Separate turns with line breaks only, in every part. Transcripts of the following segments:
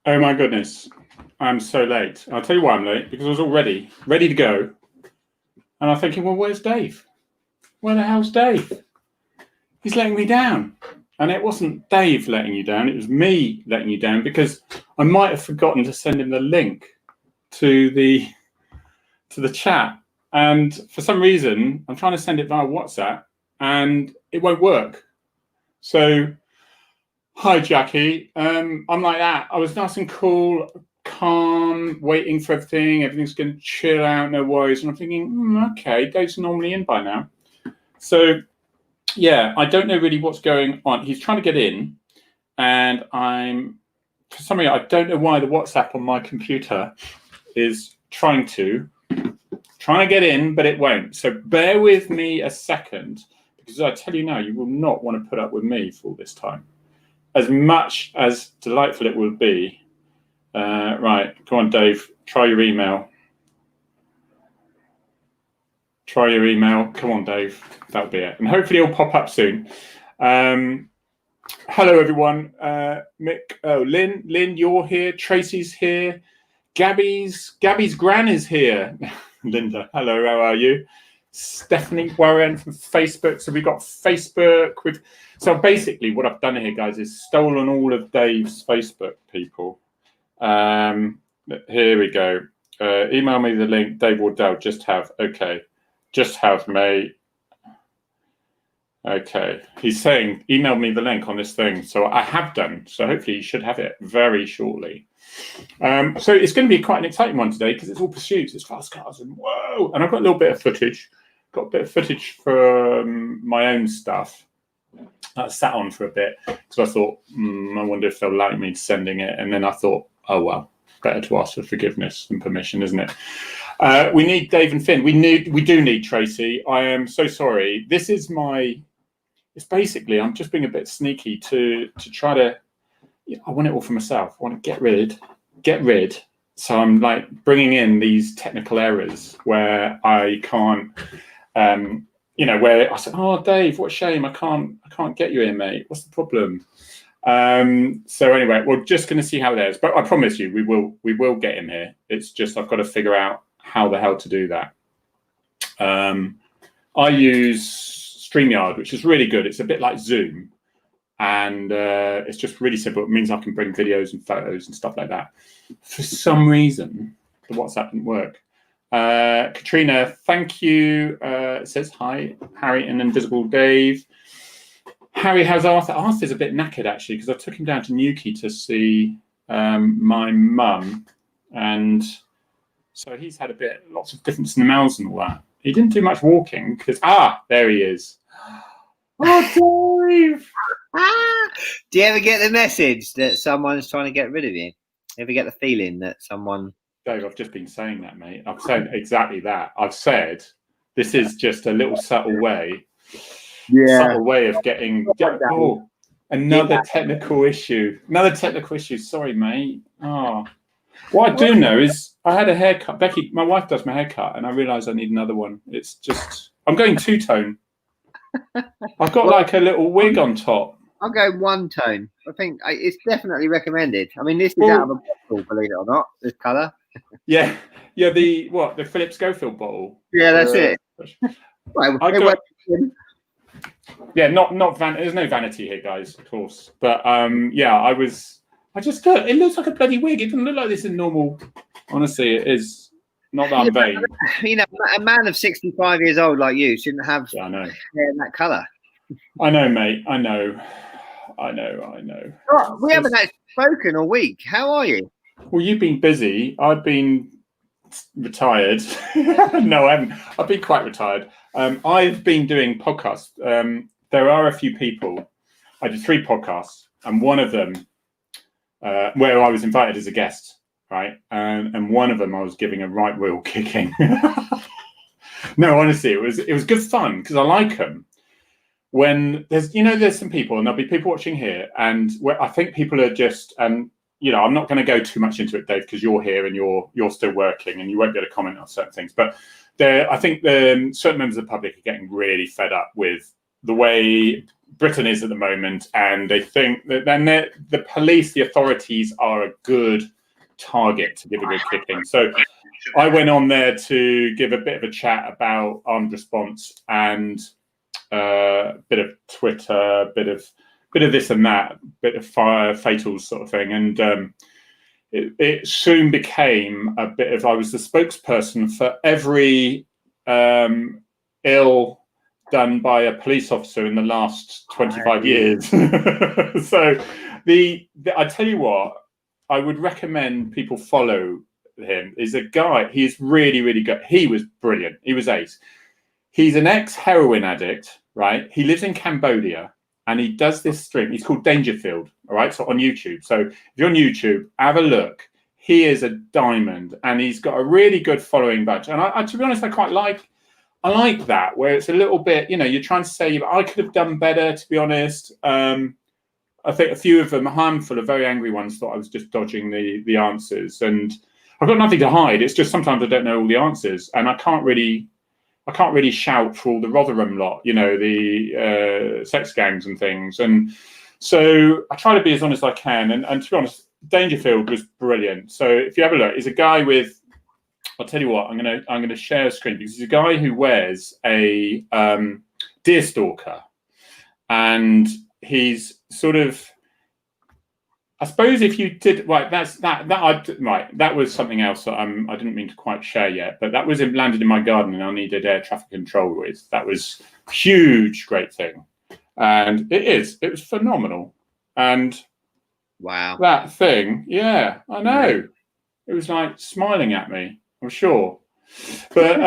Oh my goodness, I'm so late. I'll tell you why I'm late, because I was all ready to go. And I'm thinking, well, where's Dave? Where the hell's Dave? He's letting me down. And it wasn't Dave letting you down, it was me letting you down, because I might have forgotten to send him the link to the chat. And for some reason, I'm trying to send it via WhatsApp and it won't work. So, hi, Jackie. I'm like that. I was nice and cool, calm, waiting for everything. Everything's going to chill out, no worries. And I'm thinking, okay, Dave's normally in by now. So, yeah, I don't know really what's going on. He's trying to get in, and for some reason, I don't know why the WhatsApp on my computer is trying to get in, but it won't. So bear with me a second, because I tell you now, you will not want to put up with me for all this time. As much as delightful it will be. Right, come on, Dave, try your email. Come on, Dave. That'll be it. And hopefully it'll pop up soon. Hello, everyone. Mick, Lynn, you're here. Tracy's here. Gabby's gran is here. Linda, hello, how are you? Stephanie Warren from Facebook. So we've got Facebook with. So basically, what I've done here, guys, is stolen all of Dave's Facebook people. Here we go. Email me the link. Dave Wardell. Just have. Okay. Just have, mate. Okay. He's saying, email me the link on this thing. So I have done. So hopefully you should have it very shortly. So it's going to be quite an exciting one today, because it's all pursuits, it's fast cars, and whoa! And I've got a little bit of footage. Got a bit of footage from my own stuff. I sat on for a bit because I thought, I wonder if they'll like me sending it. And then I thought, oh well, better to ask for forgiveness than permission, isn't it? We need Dave and Finn. We do need Tracy. I am so sorry. This is it's basically, I'm just being a bit sneaky to try to, I want it all for myself. I want to get rid. So I'm like bringing in these technical errors where I can't, where I said, oh, Dave, what a shame. I can't get you here, mate. What's the problem? So anyway, we're just going to see how it is. But I promise you, we will get him here. It's just, I've got to figure out how the hell to do that. I use StreamYard, which is really good. It's a bit like Zoom. And it's just really simple. It means I can bring videos and photos and stuff like that. For some reason, the WhatsApp didn't work. Katrina, thank you. It says, hi, Harry and Invisible Dave. Harry, how's Arthur? Arthur's a bit knackered, actually, because I took him down to Newquay to see my mum. And so he's had lots of different smells and all that. He didn't do much walking because, there he is. Oh, Dave!
Do you ever get the message that someone's trying to get rid of you? Ever get the feeling that someone...
Dave, I've just been saying that, mate. I've said exactly that. I've said this is just a little subtle way of getting... Oh, another technical issue. Sorry, mate. Oh. What I do know is I had a haircut. Becky, my wife does my haircut, and I realised I need another one. It's just... I'm going two-tone. I've got like a little wig on top.
I'll go one tone. I think it's definitely recommended. I mean, this is out of a bottle, believe it or not, this colour.
Yeah, the Philip Schofield bottle.
Yeah, that's it.
There's no vanity here, guys, of course. But I just thought it looks like a bloody wig. It doesn't look like this in normal. Honestly, it is. Not that I'm vain.
You know, a man of 65 years old like you shouldn't have hair in that colour.
I know, mate. I know.
Oh, we haven't actually spoken all week. How are you?
Well, you've been busy. I've been retired. No, I haven't. I've been quite retired. I've been doing podcasts. There are a few people. I did 3 podcasts, and one of them where I was invited as a guest. Right, and one of them I was giving a right royal kicking. No, honestly, it was good fun because I like them. When there's some people, and there'll be people watching here, and where I think people are just, I'm not going to go too much into it, Dave, because you're here and you're still working, and you won't be able to comment on certain things. But I think certain members of the public are getting really fed up with the way Britain is at the moment, and they think that then the police, the authorities, are a good target to give a good kicking. So I went on there to give a bit of a chat about armed response and a bit of Twitter, bit of this and that, bit of fire fatals sort of thing, and it soon became a bit of, I was the spokesperson for every ill done by a police officer in the last 25 years. So I tell you what, I would recommend people follow him. He's a guy, he's really, really good. He was brilliant. He was ace. He's an ex-heroin addict, right? He lives in Cambodia, and he does this stream. He's called Dangerfield, all right? So on YouTube. So if you're on YouTube, have a look. He is a diamond, and he's got a really good following bunch. And I to be honest, I like that, where it's a little bit, you know, you're trying to say, I could have done better, to be honest. I think a few of them, a handful of very angry ones, thought I was just dodging the answers. And I've got nothing to hide. It's just sometimes I don't know all the answers, and I can't really shout for all the Rotherham lot, you know, the sex gangs and things. And so I try to be as honest as I can. And to be honest, Dangerfield was brilliant. So if you have a look, he's a guy with, I'll tell you what, I'm gonna share a screen, because he's a guy who wears a deer stalker, and he's sort of, I suppose if you did, right, that was something else that I didn't mean to quite share yet, but that was landed in my garden, and I needed air traffic control with. That was huge, great thing. And it was phenomenal. And
wow,
that thing, yeah, I know. It was like smiling at me, I'm sure. But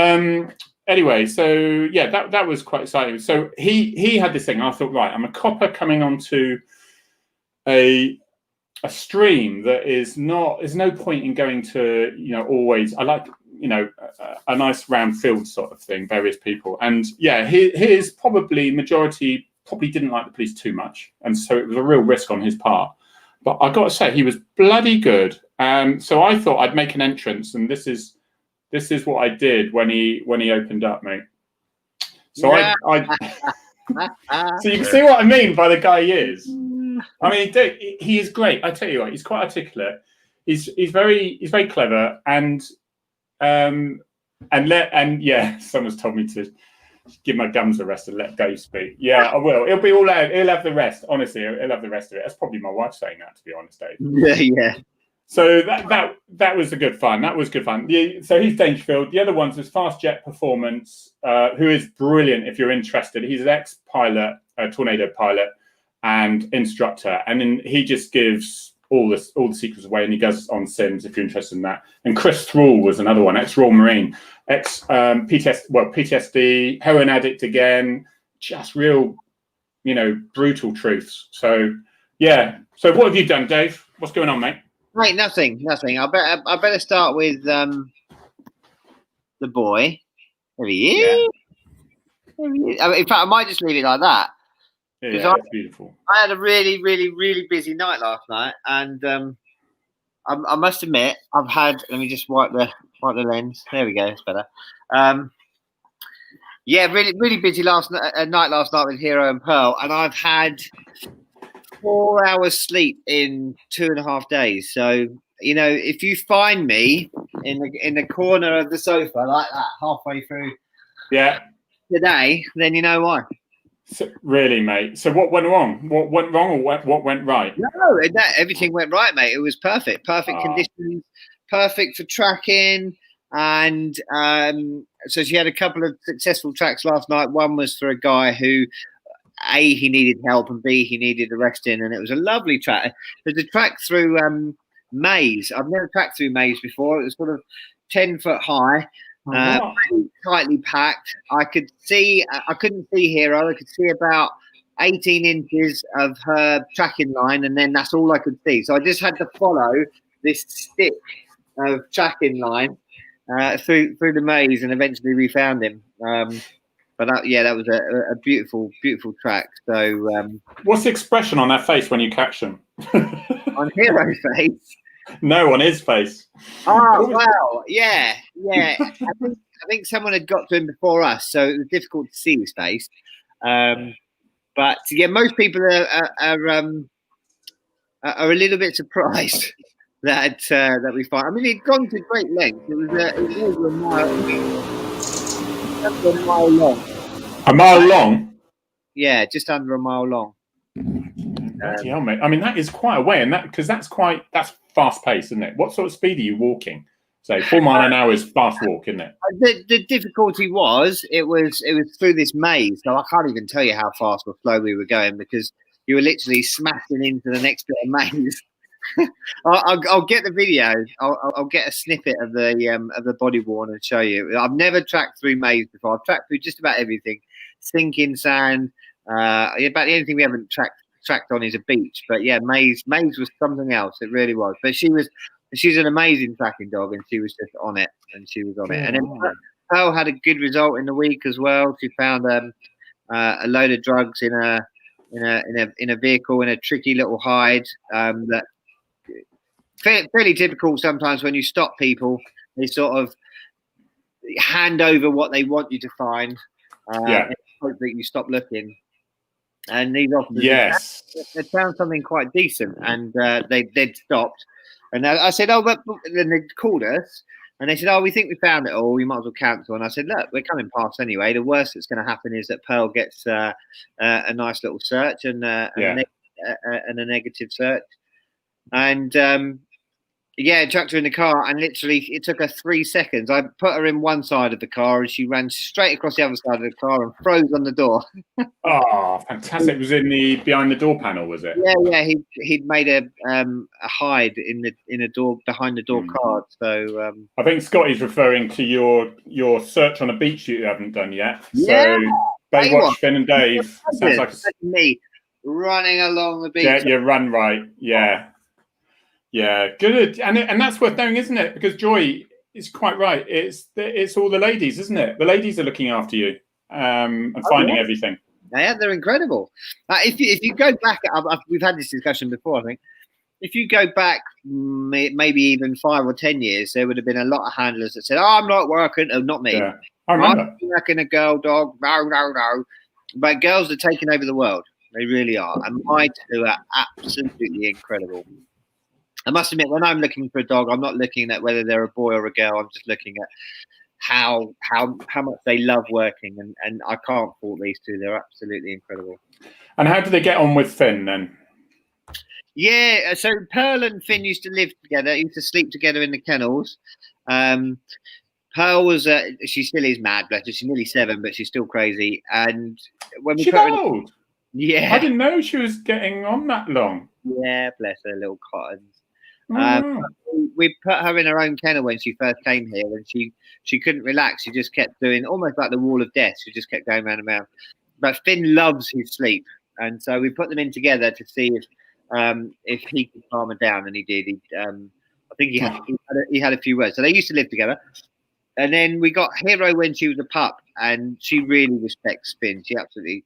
anyway, so yeah, that was quite exciting. So he had this thing. I thought, right, I'm a copper coming onto a stream that is not, there's no point in going to, you know, always, I like, you know, a nice round field sort of thing, various people. And yeah, his probably majority probably didn't like the police too much. And so it was a real risk on his part. But I got to say, he was bloody good. So I thought I'd make an entrance, and this is what I did when he opened up, mate. So
yeah.
So you can see what I mean by the guy he is. I mean, he is great. I tell you what, he's quite articulate. He's very clever, and yeah, someone's told me to give my gums a rest and let Dave speak. Yeah, I will. It'll be all out. He'll have the rest. Honestly, he'll have the rest of it. That's probably my wife saying that, to be honest, Dave.
Yeah.
So that was a good fun. That was good fun. So he's Dangerfield. The other ones was Fast Jet Performance, who is brilliant if you're interested. He's an ex-pilot, a Tornado pilot, and instructor, and then he just gives all the secrets away, and he goes on Sims if you're interested in that. And Chris Thrall was another one, ex-Royal Marine, PTSD, heroin addict again, just real, you know, brutal truths. So yeah. So what have you done, Dave? What's going on, mate?
Mate, nothing. I better start with the boy. There he is. Yeah. In fact, I might just leave it like that.
Yeah, it's beautiful.
I had a really, really, really busy night last night, and I must admit, I've had. Let me just wipe the lens. There we go. It's better. Yeah, really, really busy night last night with Hero and Pearl, and I've had 4 hours sleep in 2.5 days. So you know, if you find me in the corner of the sofa like that halfway through, today, then you know why.
So, really, mate. So what went wrong? What went wrong, or what went right?
No, everything went right, mate. It was perfect. Perfect conditions, perfect for tracking. And so she had a couple of successful tracks last night. One was for a guy who, A, he needed help, and B, he needed arresting. And it was a lovely track. There's a track through maze. I've never tracked through maze before. It was sort of 10 foot high. Tightly packed. I couldn't see Hero. I could see about 18 inches of her tracking line, and then that's all I could see. So I just had to follow this stick of tracking line through the maze, and eventually we found him. But that was a beautiful, beautiful track. So
what's the expression on that face when you catch them?
On Hero's face?
No, on his face.
Oh, well, yeah. I think someone had got to him before us, so it was difficult to see his face. But yeah, most people are a little bit surprised that we find. I mean, he'd gone to great lengths. It was over a mile, under a mile long.
A mile long?
Yeah, just under a mile long.
Bloody hell, mate. I mean, that is quite a way, and that's fast paced, isn't it? What sort of speed are you walking? So 4 mile an hour is fast walk, isn't it?
The difficulty was it was through this maze, so I can't even tell you how fast or slow we were going because you were literally smashing into the next bit of maze. I'll get the video. I'll get a snippet of the body worn and show you. I've never tracked through maze before. I've tracked through just about everything, sinking sand. About the only thing we haven't tracked on is a beach. But yeah, maze was something else. It really was. But she's an amazing tracking dog, and she was just on it, and she was on it. And then Pearl had a good result in the week as well. She found a load of drugs in a vehicle in a tricky little hide that. Fairly typical sometimes when you stop people, they sort of hand over what they want you to find and hope that you stop looking. And these officers they found something quite decent and they'd stopped. And I said, oh, but then they called us and they said, oh, we think we found it all. We might as well cancel. And I said, look, we're coming past anyway. The worst that's going to happen is that Pearl gets a nice little search and a negative search. And yeah, chucked her in the car, and literally it took her 3 seconds. I put her in one side of the car, and she ran straight across the other side of the car and froze on the door.
Oh, fantastic! It was behind the door panel, was it?
Yeah. He'd made a hide in a door behind the door card. So
I think Scotty's referring to your search on a beach you haven't done yet.
Yeah,
so Baywatch, Finn and Dave sounds like
me running along the beach.
Yeah, you run right. Yeah. Yeah, good, and that's worth knowing, isn't it? Because Joy is quite right. It's all the ladies, isn't it? The ladies are looking after you and finding everything.
Yeah, they're incredible. If you go back, we've had this discussion before. I think if you go back maybe even 5 or 10 years, there would have been a lot of handlers that said, "Oh, I'm not working." Oh, not me.
Yeah, I remember.
I'm working a girl dog. No. But girls are taking over the world. They really are, and my two are absolutely incredible. I must admit, when I'm looking for a dog, I'm not looking at whether they're a boy or a girl. I'm just looking at how much they love working, and I can't fault these two. They're absolutely incredible. And
how do they get on with Finn then?
Yeah, so Pearl and Finn used to live together, used to sleep together in the kennels. Pearl was, she still is mad, bless her. She's nearly 7, but she's still crazy. And when we
she's old.
Yeah,
I didn't know she was getting on that long.
Yeah, bless her little cottons. We put her in her own kennel when she first came here, and she couldn't relax. She just kept doing almost like the wall of death. She just kept going round and round. But Finn loves his sleep, and so we put them in together to see if he could calm her down, and he did. I think he had a few words. So they used to live together, and then we got Hero when she was a pup, and she really respects Finn. She absolutely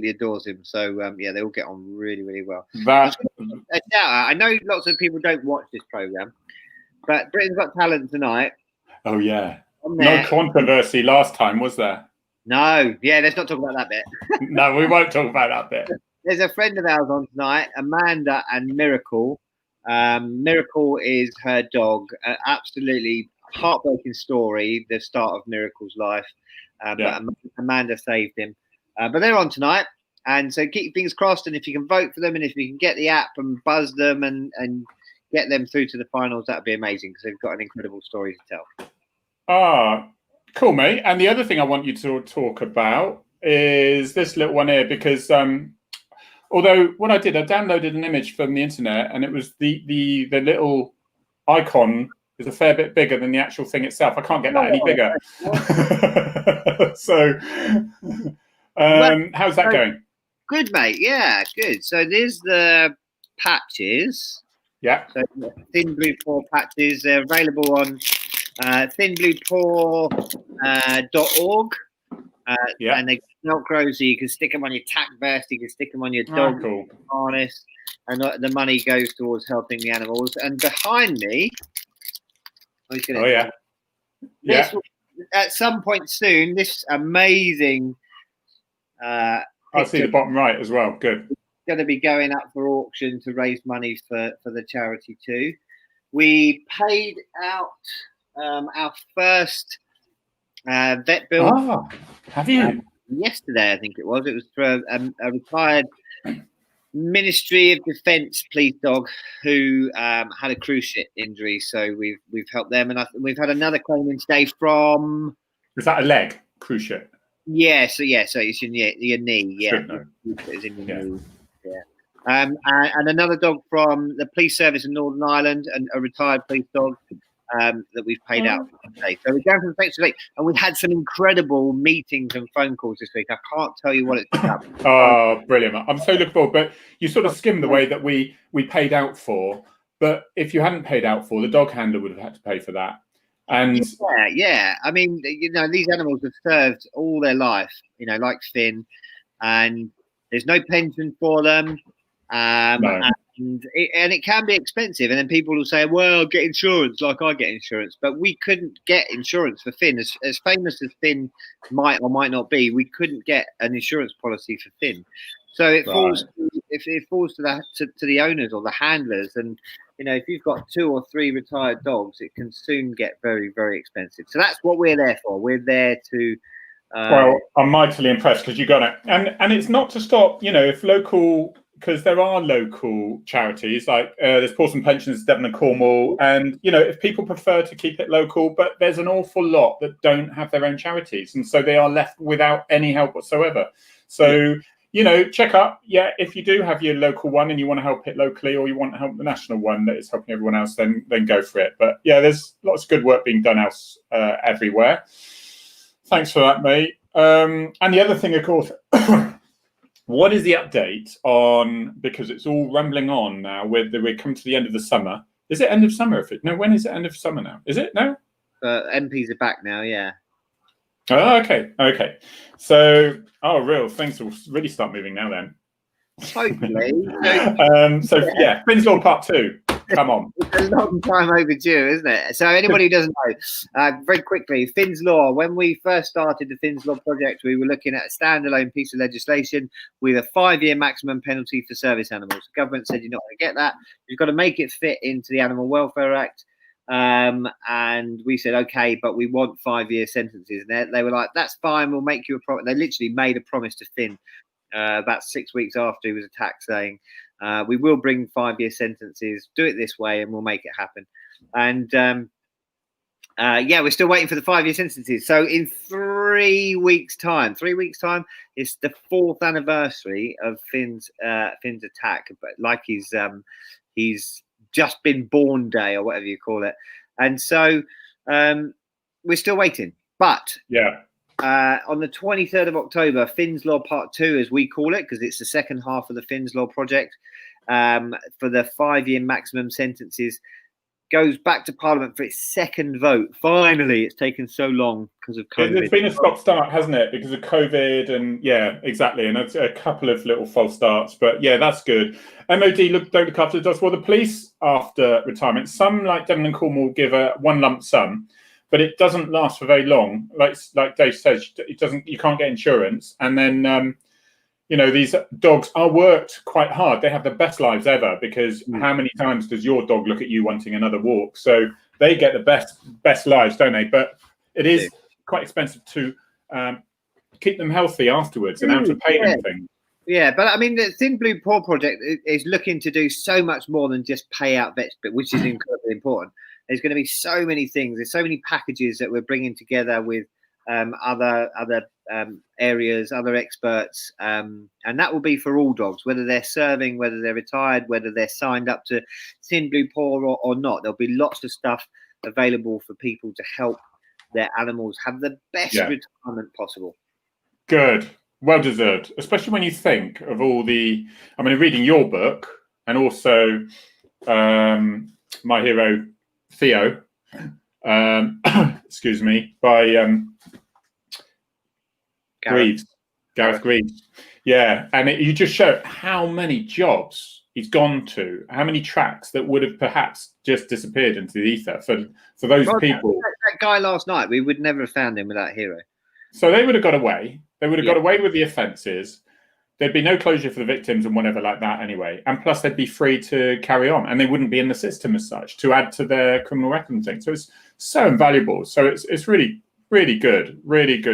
adores him. So yeah, they all get on really, really well. I know lots of people don't watch this program, but Britain's Got Talent tonight.
Oh yeah, no controversy last time, was there?
No, yeah, let's not talk about that bit.
No, we won't talk about that bit.
There's a friend of ours on tonight, Amanda and Miracle. Miracle is her dog. Absolutely heartbreaking story. The start of Miracle's life, but Amanda saved him. But they're on tonight, and so keep your fingers crossed. And if you can vote for them, and if you can get the app and buzz them and get them through to the finals, that'd be amazing because they've got an incredible story to tell.
Ah, cool, mate. And the other thing I want you to talk about is this little one here, because although what I did, I downloaded an image from the internet, and it was the little icon is a fair bit bigger than the actual thing itself. I can't get that any bigger. So. How's that going?
Good, mate. Yeah, good. So there's the patches.
Yeah.
So Thin Blue Paw patches. They're available on thinbluepaw.org. And they Velcro, so you can stick them on your tack vest, you can stick them on your dog harness, and the money goes towards helping the animals. And behind me, at some point soon, this amazing
I see the bottom right as well. Good.
Going to be going up for auction to raise money for the charity too. We paid out our first vet bill.
Ah, have you?
Yesterday, I think it was. It was for a retired Ministry of Defence police dog who had a cruise ship injury. So we've helped them, and we've had another claim in today from.
Is that a leg cruise ship?
Yeah. So it's in your knee. Yeah.
It's
in your knee. Yeah. And another dog from the police service in Northern Ireland, and a retired police dog that we've paid out today. So we're going from thanks to week, and we had some incredible meetings and phone calls this week. I can't tell you what it's about.
Oh, brilliant! I'm so looking forward. But you sort of skimmed the way that we paid out for. But if you hadn't paid out for, the dog handler would have had to pay for that. And
yeah. I mean, these animals have served all their life. Like Finn, and there's no pension for them.
No.
And it can be expensive, and then people will say, well, get insurance like I get insurance, but we couldn't get insurance for Finn. As famous as Finn might or might not be, we couldn't get an insurance policy for Finn, so it falls to the owners or the handlers. And if you've got 2 or 3 retired dogs, it can soon get very, very expensive. So that's what we're there for. We're there to
well, I'm mightily impressed because you got it, and it's not to stop if local, because there are local charities like there's Pawson Pensions, Devon and Cornwall, and if people prefer to keep it local, but there's an awful lot that don't have their own charities, and so they are left without any help whatsoever. So check up, if you do have your local one and you want to help it locally, or you want to help the national one that is helping everyone else, then go for it. But there's lots of good work being done everywhere. Thanks for that, mate. And the other thing, of course. What is the update on, because it's all rumbling on now, we're coming to the end of the summer. Is it end of summer? When is it end of summer now? Is it now?
MPs are back now, yeah.
Oh, okay. So, real things will really start moving now then.
Hopefully.
Finn's Law Part 2. Come on.
It's a long time overdue, isn't it? So anybody who doesn't know, very quickly, Finn's Law. When we first started the Finn's Law project, we were looking at a standalone piece of legislation with a 5-year maximum penalty for service animals. The government said you're not going to get that. You've got to make it fit into the Animal Welfare Act. And we said, okay, but we want 5-year sentences. And they were like, that's fine. We'll make you a promise. They literally made a promise to Finn about 6 weeks after he was attacked, saying, we will bring 5-year sentences, do it this way, and we'll make it happen. And we're still waiting for the 5-year sentences. So in 3 weeks' time, it's the 4th anniversary of Finn's attack. But like he's just been born day or whatever you call it. And so we're still waiting. But on the 23rd of October, Finn's Law Part 2, as we call it, because it's the second half of the Finn's Law project, for the 5-year maximum sentences, goes back to Parliament for its second vote. Finally, it's taken so long because of COVID.
It's been a stop-start, hasn't it? Because of COVID and exactly. And it's a couple of little false starts. But that's good. MOD don't look after the dogs. Well, the police after retirement, some like Devon and Cornwall give a one lump sum, but it doesn't last for very long. Like Dave says, it doesn't. You can't get insurance, and then these dogs are worked quite hard. They have the best lives ever because how many times does your dog look at you wanting another walk? So they get the best lives, don't they? But it is quite expensive to keep them healthy afterwards and out of pain and things.
Yeah, but I mean, the Thin Blue Paw Project is looking to do so much more than just pay out vets, which is incredibly important. There's going to be so many things. There's so many packages that we're bringing together with other areas, other experts, and that will be for all dogs, whether they're serving, whether they're retired, whether they're signed up to Thin Blue Paw or not. There'll be lots of stuff available for people to help their animals have the best retirement possible.
Good. Well deserved, especially when you think of all the. I mean, reading your book and also my hero Theo, excuse me, by Gareth Greaves. Yeah, and you just show how many jobs he's gone to, how many tracks that would have perhaps just disappeared into the ether for those people.
That guy last night, we would never have found him without Hero.
So they would have got away. They would have got away with the offences. there'd be no closure for the victims and whatever like that anyway. And plus, they'd be free to carry on, and they wouldn't be in the system as such to add to their criminal record and things. So it's so invaluable. So it's really, really good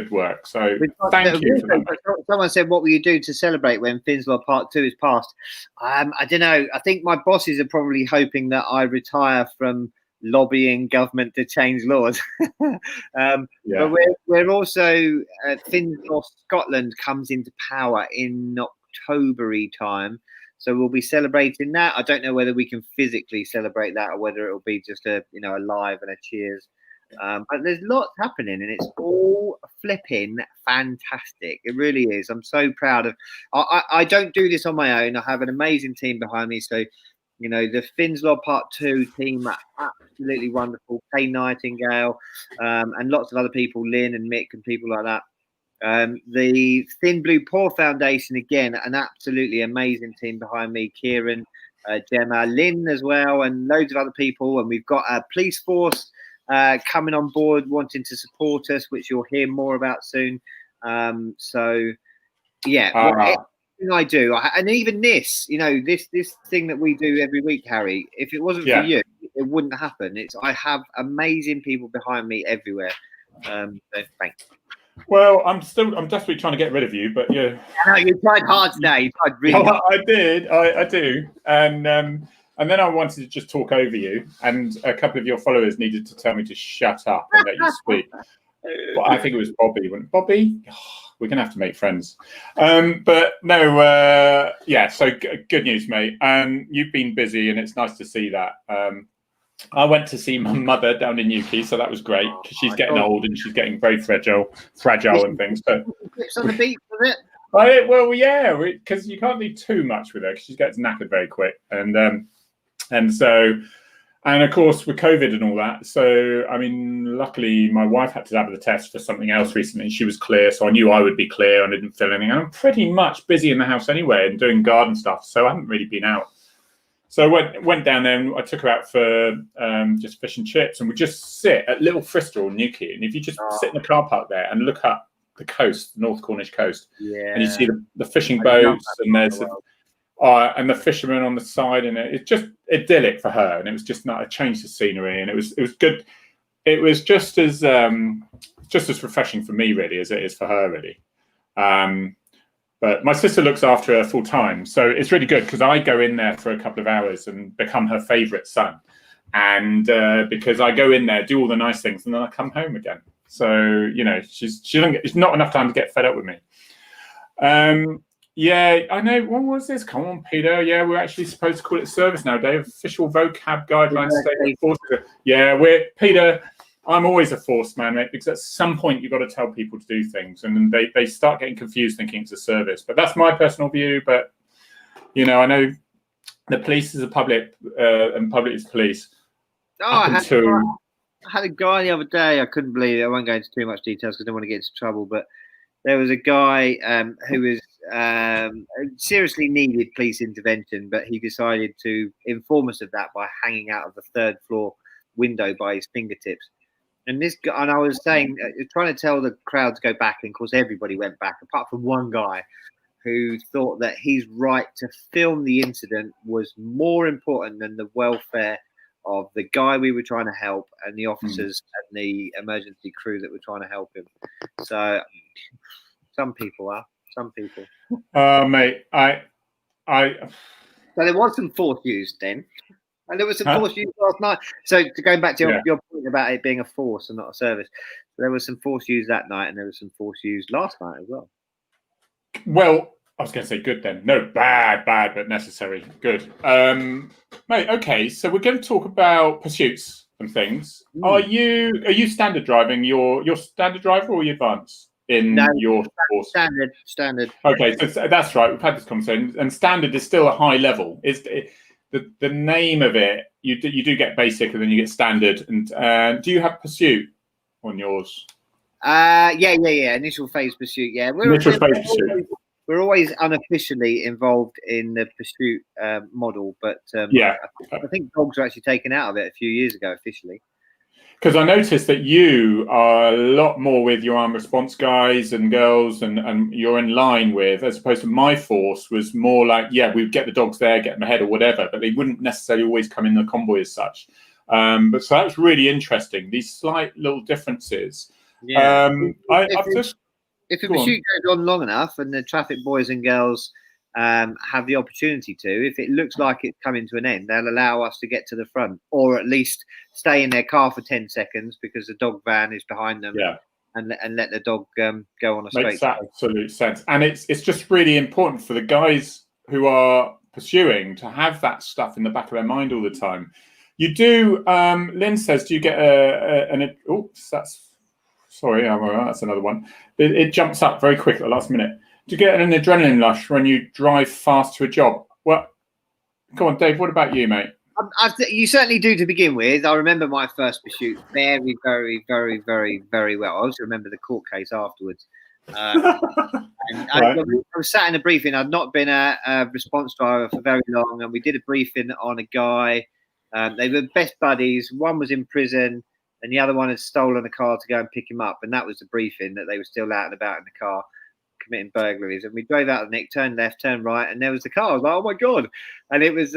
work. So thank you for that.
Someone said, what will you do to celebrate when Finn's Law Part 2 is passed? I don't know. I think my bosses are probably hoping that I retire from lobbying government to change laws. But we're also, Finn's Law Scotland comes into power in October-y time. So we'll be celebrating that. I don't know whether we can physically celebrate that or whether it will be just a live and a cheers. But there's lots happening, and it's all flipping fantastic. It really is. I'm so proud of. I don't do this on my own. I have an amazing team behind me. So, the Finn's Law Part 2 team are absolutely wonderful. Kay Nightingale, and lots of other people, Lynn and Mick and people like that. The Thin Blue Paw Foundation, again, an absolutely amazing team behind me. Kieran, Gemma, Lynn as well, and loads of other people. And we've got a police force coming on board, wanting to support us, which you'll hear more about soon. So, yeah. I do, and even this, this thing that we do every week, Harry. If it wasn't for you, it wouldn't happen. I have amazing people behind me everywhere. So thanks.
Well, I'm desperately trying to get rid of you, but yeah.
No, you tried hard today. You tried really hard.
I did. I do, and then I wanted to just talk over you, and a couple of your followers needed to tell me to shut up and let you speak. But I think it was Bobby. Bobby? Oh, we're going to have to make friends. But no, so good news, mate. You've been busy, and it's nice to see that. I went to see my mother down in Newquay, so that was great, because she's getting old and she's getting very fragile and things. So
clips on the beach, was it?
Well, yeah, because you can't do too much with her, because she gets knackered very quick. And of course, with COVID and all that, so, I mean, luckily, my wife had to have the test for something else recently. She was clear, so I knew I would be clear, and I didn't feel anything. I'm pretty much busy in the house anyway and doing garden stuff, so I haven't really been out. So I went down there, and I took her out for just fish and chips, and we just sit at Little Fristol in Newquay. And if you just sit in the car park there and look up the coast, the North Cornish coast, and you see the fishing boats, and there's and the fishermen on the side, and it's just idyllic for her. And it was just not a change of scenery, and it was good. It was just as refreshing for me, really, as it is for her, really. But my sister looks after her full time, so it's really good, because I go in there for a couple of hours and become her favourite son, and because I go in there, do all the nice things, and then I come home again. So it's not enough time to get fed up with me. Yeah, I know. When was this? Come on, Peter. Yeah, we're actually supposed to call it service now, Dave. Official vocab guidelines state force. Yeah, Peter. I'm always a force man, mate, because at some point you've got to tell people to do things, and then they start getting confused thinking it's a service. But that's my personal view. But I know the police is a public, and public is police.
I had a guy the other day. I couldn't believe it. I won't go into too much details because I don't want to get into trouble. But there was a guy who was seriously needed police intervention, but he decided to inform us of that by hanging out of the third floor window by his fingertips. And I was saying, trying to tell the crowd to go back, and of course everybody went back, apart from one guy who thought that his right to film the incident was more important than the welfare of the guy we were trying to help and the officers and the emergency crew that were trying to help him. So some people.
Mate,
So there was some force used then. And there was some force used last night. So to go back to your point about it being a force and not a service, there was some force used that night, and there was some force used last night as well.
Well, I was going to say good then. No, bad, but necessary. Good. Mate, okay, so we're going to talk about pursuits and things. Are you standard driving? Your standard driver, or your advanced in your force?
Standard.
Okay, so that's right. We've had this conversation, and standard is still a high level. The name of it, you do get basic, and then you get standard. And do you have pursuit on yours?
Yeah. Initial phase pursuit. Yeah, we're always unofficially involved in the pursuit model, but I think dogs were actually taken out of it a few years ago officially.
Because I noticed that you are a lot more with your armed response guys and girls, and you're in line with, as opposed to my force was more like, yeah, we'd get the dogs there, get them ahead or whatever, but they wouldn't necessarily always come in the convoy as such. But so that was really interesting, these slight little differences.
Yeah.
If
a pursuit goes on long enough and the traffic boys and girls have the opportunity to, if it looks like it's coming to an end, they'll allow us to get to the front, or at least stay in their car for 10 seconds because the dog van is behind them.
Yeah.
And let the dog go on a straight.
Makes absolute sense. And it's just really important for the guys who are pursuing to have that stuff in the back of their mind all the time. You do, Lynn says, do you get oops, that's another one. It jumps up very quick at the last minute. Do you get an adrenaline rush when you drive fast to a job? Well, come on, Dave, what about you, mate?
You certainly do to begin with. I remember my first pursuit very, very, very, very, very well. I also remember the court case afterwards. I was sat in a briefing. I'd not been a response driver for very long, and we did a briefing on a guy. They were best buddies. One was in prison, and the other one had stolen a car to go and pick him up. And that was the briefing, that they were still out and about in the car committing burglaries. And we drove out the nick, turned left, turned right, and there was the car. I was like, oh my God. And it was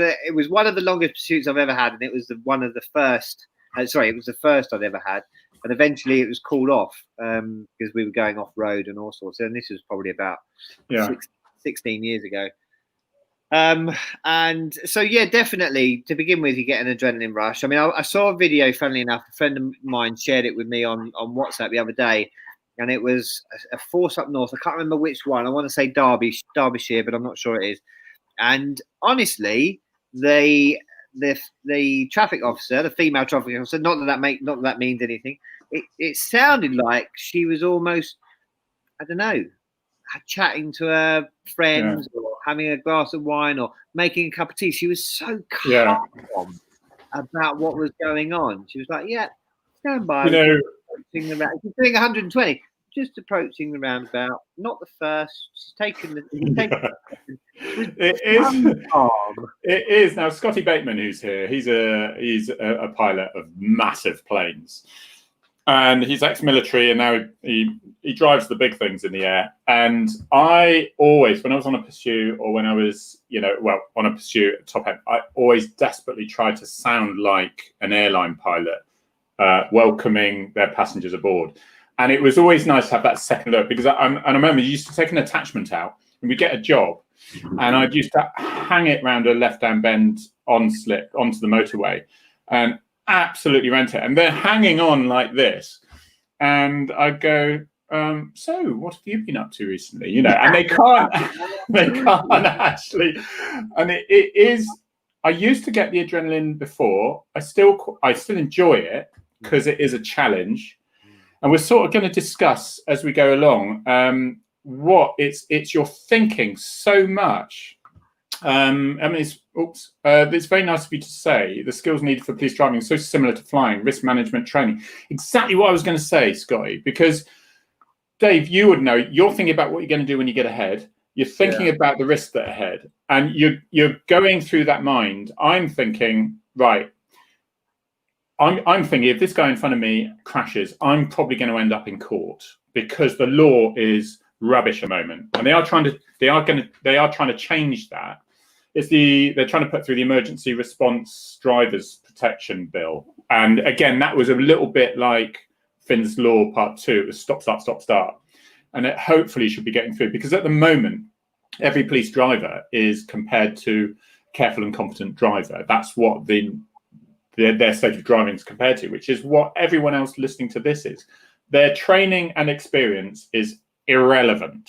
one of the longest pursuits I've ever had. And it was one of the first, it was the first I'd ever had. And eventually it was called off because we were going off road and all sorts. And this was probably about 16 years ago. And so, yeah, definitely to begin with, you get an adrenaline rush. I mean, I saw a video, funnily enough, a friend of mine shared it with me on WhatsApp the other day. And it was a force up north. I can't remember which one. I want to say Derbyshire, but I'm not sure it is. And honestly, the traffic officer, the female traffic officer, not that that means anything. It sounded like she was almost, I don't know, chatting to her friends or having a glass of wine or making a cup of tea. She was so calm about what was going on. She was like, "Yeah, stand by."
You know,
she's doing 120. Just approaching the roundabout, not the first. She's taken the.
It is now. Scotty Bateman, who's here, he's a pilot of massive planes, and he's ex-military, and now he drives the big things in the air. And I always, when I was on a pursuit, or when I was, on a pursuit at top end, I always desperately tried to sound like an airline pilot, welcoming their passengers aboard. And it was always nice to have that second look, because I remember you used to take an attachment out and we'd get a job, and I'd used to hang it round a left-hand bend on slip onto the motorway and absolutely rent it. And they're hanging on like this. And I'd go, so what have you been up to recently? And they can't actually. And it is, I used to get the adrenaline before. I still enjoy it because it is a challenge. And we're sort of going to discuss as we go along what it's you're thinking so much. It's very nice of you to say the skills needed for police driving are so similar to flying, risk management training. Exactly what I was going to say, Scotty, because Dave, you would know, you're thinking about what you're going to do when you get ahead. You're thinking about the risks that are ahead, and you're going through that mind. I'm thinking, right, I'm thinking if this guy in front of me crashes, I'm probably going to end up in court because the law is rubbish at the moment, and they are trying to change that. They're trying to put through the Emergency Response Drivers Protection Bill, and again, that was a little bit like Finn's Law Part 2. It was stop, start, stop, start, and it hopefully should be getting through, because at the moment, every police driver is compared to careful and competent driver. That's what their state of driving is compared to, which is what everyone else listening to this is. Their training and experience is irrelevant.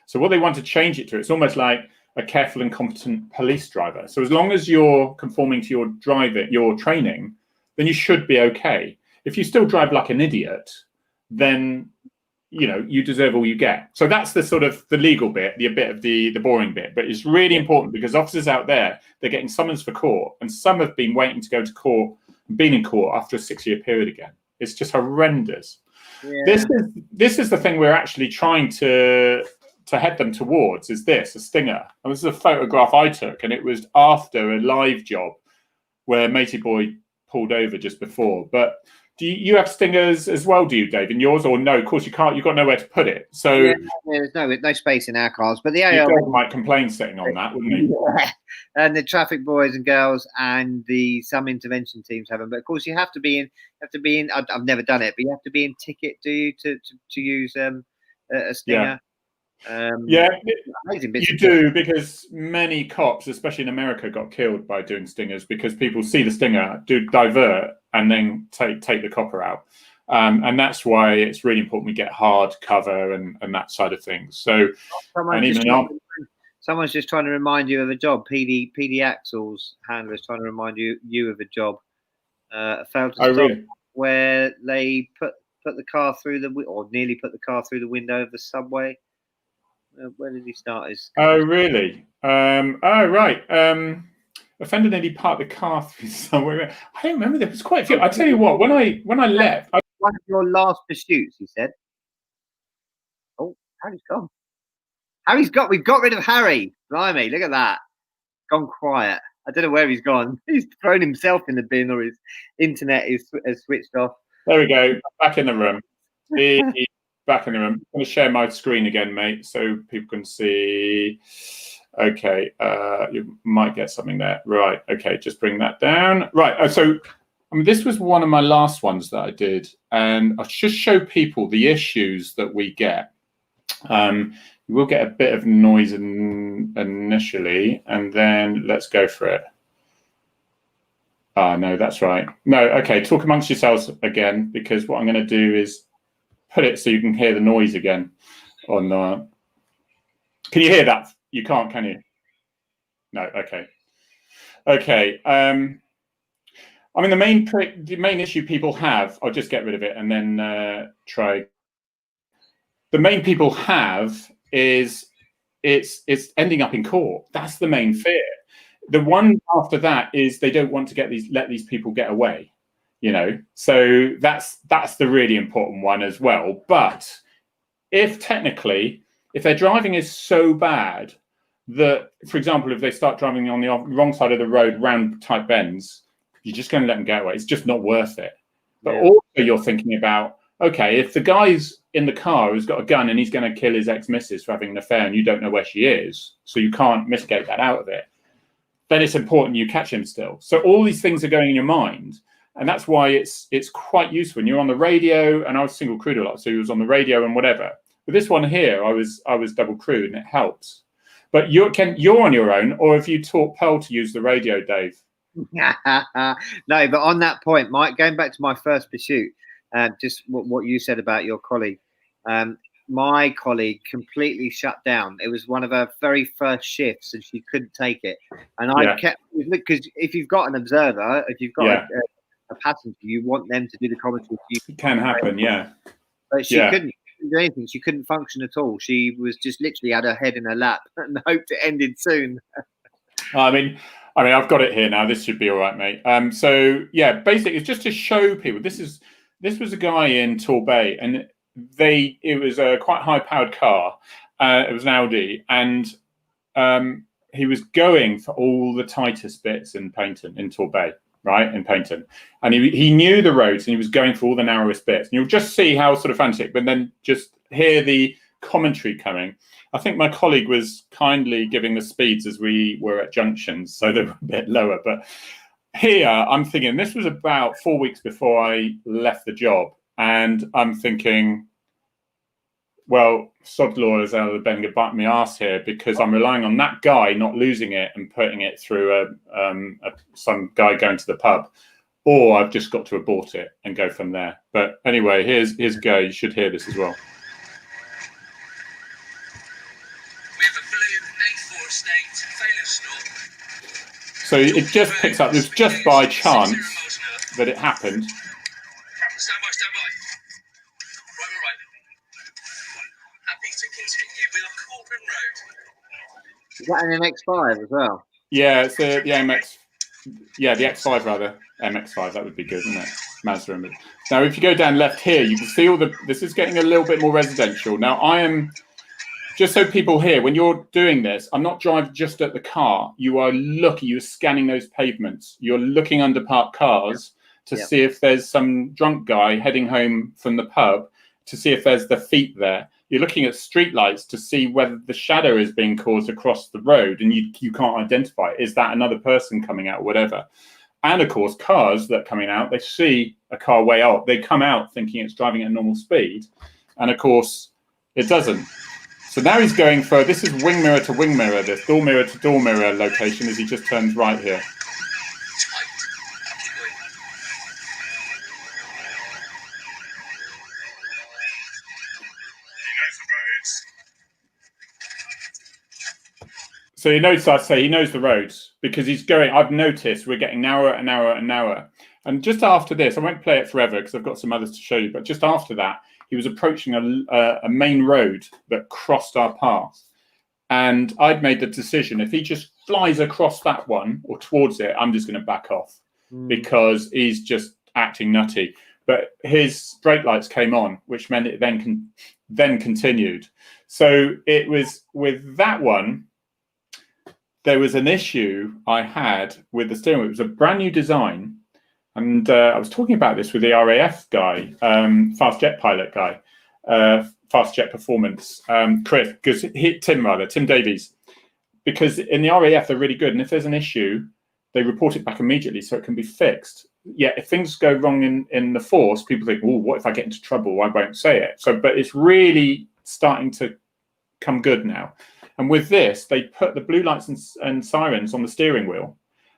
So what they want to change it to, it's almost like a careful and competent police driver. So as long as you're conforming to your training, then you should be okay. If you still drive like an idiot, then you deserve all you get. So that's the sort of the legal bit, the boring bit. But it's really important, because officers out there, they're getting summons for court, and some have been waiting to go to court, been in court after a 6-year period again. It's just horrendous. Yeah. This is the thing we're actually trying to head them towards, is a stinger. And this is a photograph I took, and it was after a live job where Matey Boy pulled over just before. But Do you have stingers as well? Do you, Dave, in yours, or no? Of course you can't. You've got nowhere to put it. So
yeah, there's no space in our cars. But the
your
AL
dog might complain sitting on that, wouldn't he?
Yeah. And the traffic boys and girls and some intervention teams have them. But of course, you have to be in. I've never done it, but you have to be in ticket, do you, to use a stinger?
Yeah,
amazing bits
you do, because many cops, especially in America, got killed by doing stingers because people see the stinger, do divert, and then take the copper out. And that's why it's really important we get hard cover and that side of things. So,
someone's just trying to remind you of a job. PD Axel's handler's trying to remind you of a job. Failed to stop,
really?
Where they put the car through or nearly put the car through the window of the subway. Where did he start his?
Oh, really? Right. Offended nearly parked the car through somewhere. I don't remember. There was quite a few. I tell you what, when I left,
One of your last pursuits, he said. Oh, Harry's gone. We've got rid of Harry. Blimey, look at that. Gone quiet. I don't know where he's gone. He's thrown himself in the bin, or his internet has switched off.
There we go. Back in the room. Back in the room. I'm going to share my screen again, mate, so people can see. Okay, you might get something there. Right, okay, just bring that down. Right, so this was one of my last ones that I did, and I'll just show people the issues that we get. You will get a bit of noise initially, and then let's go for it. No, that's right. No, okay, talk amongst yourselves again, because what I'm going to do is put it so you can hear the noise again. On can you hear that? You can't, can you? No. Okay. Okay. I mean, the main issue people have. I'll just get rid of it and then try. The main people have is it's ending up in court. That's the main fear. The one after that is they don't want to let these people get away. You know, so that's the really important one as well. But if their driving is so bad that, for example, if they start driving on the wrong side of the road, round tight bends, you're just going to let them get away. It's just not worth it. But also you're thinking about, okay, if the guy's in the car who's got a gun and he's going to kill his ex-missus for having an affair and you don't know where she is, so you can't mitigate that out of it, then it's important you catch him still. So all these things are going in your mind. And that's why it's quite useful. And you're on the radio, and I was single crewed a lot, so he was on the radio and whatever. But this one here, I was double crewed, and it helps. But you're on your own, or have you taught Pearl to use the radio, Dave?
No, but on that point, Mike, going back to my first pursuit, just what you said about your colleague. My colleague completely shut down. It was one of her very first shifts, and she couldn't take it. And I kept, because if you've got an observer, if you've got a passenger, you want them to do the commentary.
It can happen, yeah.
But she couldn't do anything. She couldn't function at all. She was just literally had her head in her lap and hoped it ended soon.
I mean, I've got it here now. This should be all right, mate. So yeah, basically, it's just to show people. This was a guy in Torbay, and it was a quite high-powered car. It was an Audi, and he was going for all the tightest bits in Paynton, in Torbay. Right, in Paynton, and he knew the roads, and he was going for all the narrowest bits. And you'll just see how sort of frantic, but then just hear the commentary coming. I think my colleague was kindly giving the speeds as we were at junctions, so they were a bit lower. But here, I'm thinking, this was about 4 weeks before I left the job, and I'm thinking, well, sod law is out of the bend to bite me ass here, because I'm relying on that guy not losing it and putting it through some guy going to the pub, or I've just got to abort it and go from there. But anyway, here's go. You should hear this as well.
We have a blue 8-4 state failure stop.
So it just picks up. It was just by chance that it happened.
Stand by. Right. Happy to continue with our Corbin Road.
Is that an MX-5 as well?
Yeah, it's the MX. Yeah, the X5 rather. MX5, that would be good, wouldn't it? Mazda. Now, if you go down left here, you can see this is getting a little bit more residential. Now, I am, just so people hear, when you're doing this, I'm not driving just at the car. You're scanning those pavements. You're looking under parked cars to see if there's some drunk guy heading home from the pub, to see if there's the feet there. You're looking at streetlights to see whether the shadow is being caused across the road, and you can't identify it. Is that another person coming out or whatever? And of course, cars that are coming out, they see a car way out. They come out thinking it's driving at normal speed. And of course, it doesn't. So now he's going for, this is wing mirror to wing mirror, this door mirror to door mirror location as he just turns right here. So he knows, I say, he knows the roads because he's going, I've noticed we're getting narrower and narrower and narrower. And just after this, I won't play it forever because I've got some others to show you, but just after that, he was approaching a main road that crossed our path. And I'd made the decision, if he just flies across that one or towards it, I'm just going to back off because he's just acting nutty. But his brake lights came on, which meant it then continued. So it was with that one, there was an issue I had with the steering wheel. It was a brand new design. And I was talking about this with the RAF guy, fast jet pilot guy, fast jet performance, Chris, because Tim Davies, because in the RAF, they're really good. And if there's an issue, they report it back immediately so it can be fixed. Yeah, if things go wrong in the force, people think, oh, what if I get into trouble? I won't say it. So, but it's really starting to come good now. And with this, they put the blue lights and sirens on the steering wheel.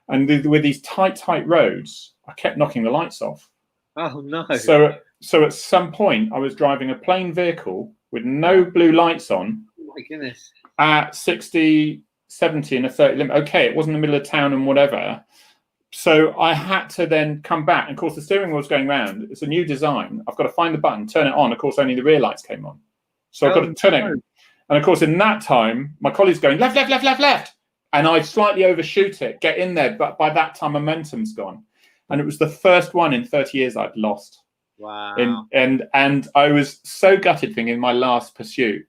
And with these tight roads, I kept knocking the lights off.
Oh, no.
So at some point, I was driving a plain vehicle with no blue lights on.
Oh, my goodness.
At 60, 70 and a 30 limit. Okay, it wasn't the middle of town and whatever. So I had to then come back. And of course, the steering wheel's going round. It's a new design. I've got to find the button, turn it on. Of course, only the rear lights came on. So I've got to turn it. And of course, in that time, my colleague's going left, left, left, left, left. And I slightly overshoot it, get in there. But by that time, momentum's gone. And it was the first one in 30 years I'd lost.
Wow.
And I was so gutted thinking my last pursuit.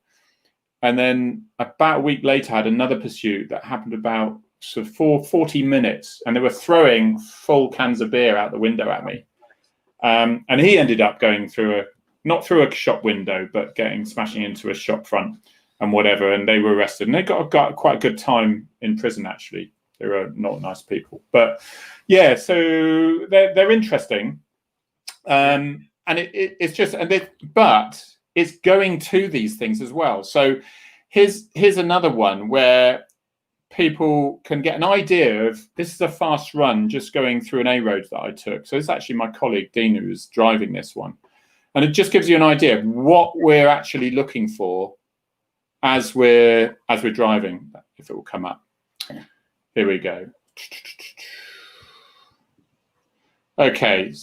And then about a week later, I had another pursuit that happened about sort of 40 minutes. And they were throwing full cans of beer out the window at me. And he ended up going through not through a shop window, but smashing into a shop front and whatever. And they were arrested. And they got quite a good time in prison, actually. They were not nice people. But yeah, so they're interesting. And it's just, but it's going to these things as well. So here's another one where people can get an idea of, this is a fast run just going through an A road that I took. So it's actually my colleague Dean who was driving this one. And it just gives you an idea of what we're actually looking for as we're driving, if it will come up. Here we go. Okay,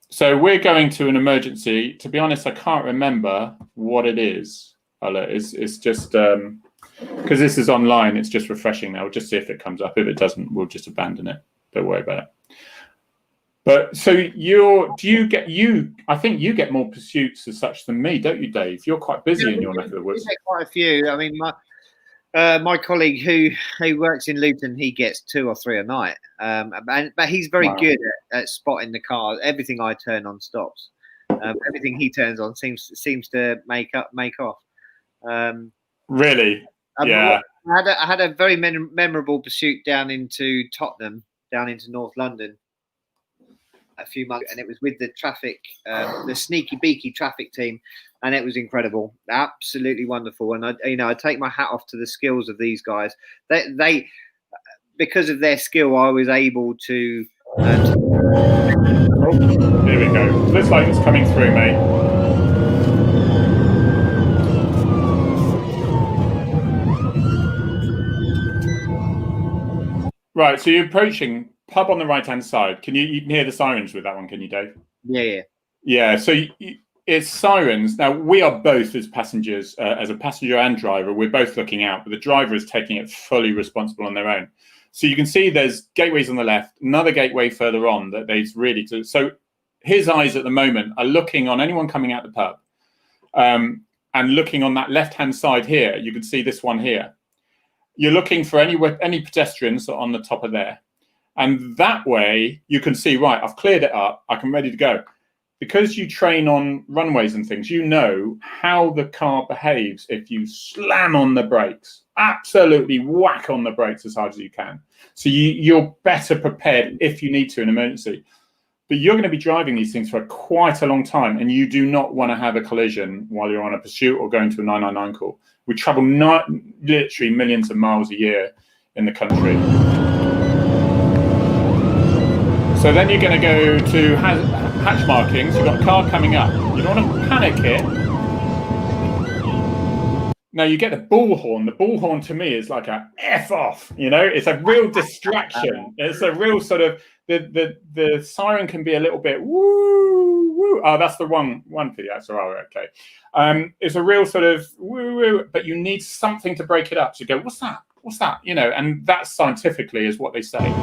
so we're going to an emergency. To be honest, I can't remember what it is. It's just because this is online. It's just refreshing now. We'll just see if it comes up. If it doesn't, we'll just abandon it. Don't worry about it. But so I think you get more pursuits as such than me, don't you, Dave? You're quite busy in your neck of the woods.
Quite a few. I mean, my colleague who works in Luton, he gets 2 or 3 a night. But he's very good at spotting the cars. Everything I turn on stops. Everything he turns on seems to make off.
Really? Yeah.
I had a very memorable pursuit down into Tottenham, down into North London, a few months, and it was with the traffic, the sneaky beaky traffic team, and it was incredible, absolutely wonderful. And I take my hat off to the skills of these guys. They because of their skill, I was able to.
Oh, here we go. Looks like it's coming through, mate. Right, so you're approaching pub on the right-hand side. You can hear the sirens with that one, can you, Dave?
Yeah.
Yeah, so it's sirens. Now, we are both as passengers, as a passenger and driver, we're both looking out, but the driver is taking it fully responsible on their own. So you can see there's gateways on the left, another gateway further on that they've really... So his eyes at the moment are looking on anyone coming out the pub, and looking on that left-hand side here. You can see this one here. You're looking for any pedestrians on the top of there. And that way you can see, right, I've cleared it up, I'm ready to go. Because you train on runways and things, you know how the car behaves if you slam on the brakes, absolutely whack on the brakes as hard as you can. So you're better prepared if you need to in emergency. But you're going to be driving these things for quite a long time, and you do not want to have a collision while you're on a pursuit or going to a 999 call. We travel literally millions of miles a year in the country. So then you're going to go to hatch markings. You've got a car coming up. You don't want to panic it. Now you get the bullhorn. The bullhorn to me is like a F off, you know, it's a real distraction. It's a real sort of, the siren can be a little bit woo, woo. Oh, that's the one for the answer. Oh, okay. It's a real sort of woo, woo, but you need something to break it up. So you go, what's that? What's that? You know, and that scientifically is what they say.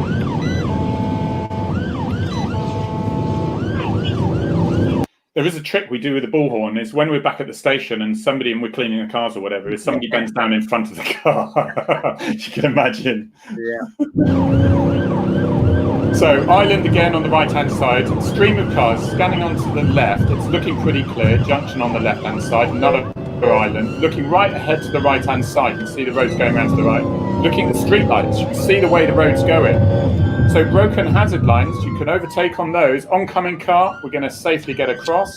There is a trick we do with the bullhorn. Is when we're back at the station and we're cleaning the cars or whatever, is somebody bends down in front of the car. You can imagine.
Yeah.
So island again on the right-hand side, stream of cars scanning onto the left. It's looking pretty clear. Junction on the left-hand side, another island. Looking right ahead to the right-hand side, you can see the roads going around to the right. Looking at the street lights, you can see the way the road's going. So broken hazard lines, you can overtake on those. Oncoming car, we're going to safely get across.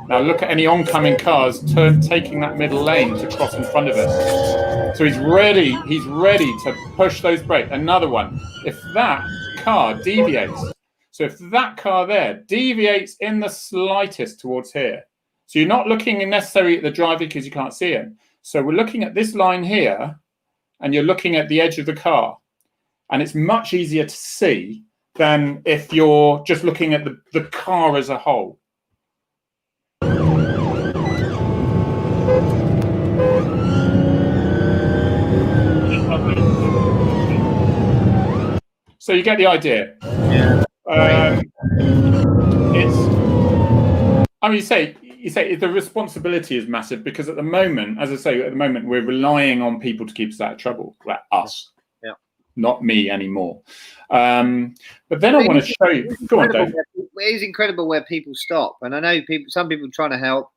Now look at any oncoming cars taking that middle lane to cross in front of us. So he's ready to push those brakes. Another one, if that car deviates, so if that car there deviates in the slightest towards here, so you're not looking necessarily at the driver because you can't see him. So we're looking at this line here, and you're looking at the edge of the car. And it's much easier to see than if you're just looking at the car as a whole. So you get the idea.
Yeah.
You say the responsibility is massive because at the moment, as I say, at the moment we're relying on people to keep us out of trouble. Like us.
Yeah.
Not me anymore. But then I want to show you. Go on, Dave.
It is incredible where people stop, and I know some people trying to help.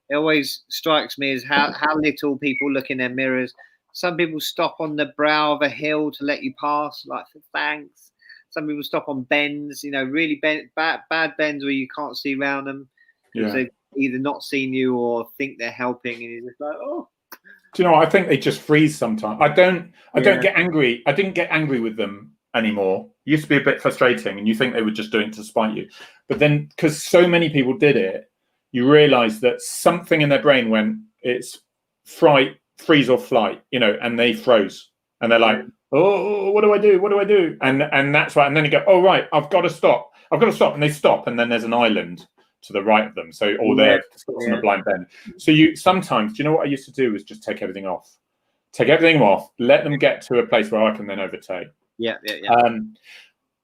It always strikes me as how little people look in their mirrors. Some people stop on the brow of a hill to let you pass, like for thanks. Some people stop on bends, you know, really bad bends where you can't see around them because they've either not seen you or think they're helping, and you're just like, oh.
Do you know what? I think they just freeze sometimes. I don't get angry. I didn't get angry with them anymore. It used to be a bit frustrating, and you think they were just doing it to spite you. But then, because so many people did it, you realise that something in their brain went, it's freeze or flight, you know, and they froze. And they're like, oh, what do I do? What do I do? And that's right. And then you go, oh, right, I've got to stop. And they stop, and then there's an island to the right of them. So, or they're on a blind bend. So you sometimes, do you know what I used to do was just take everything off. Let them get to a place where I can then overtake.
Yeah.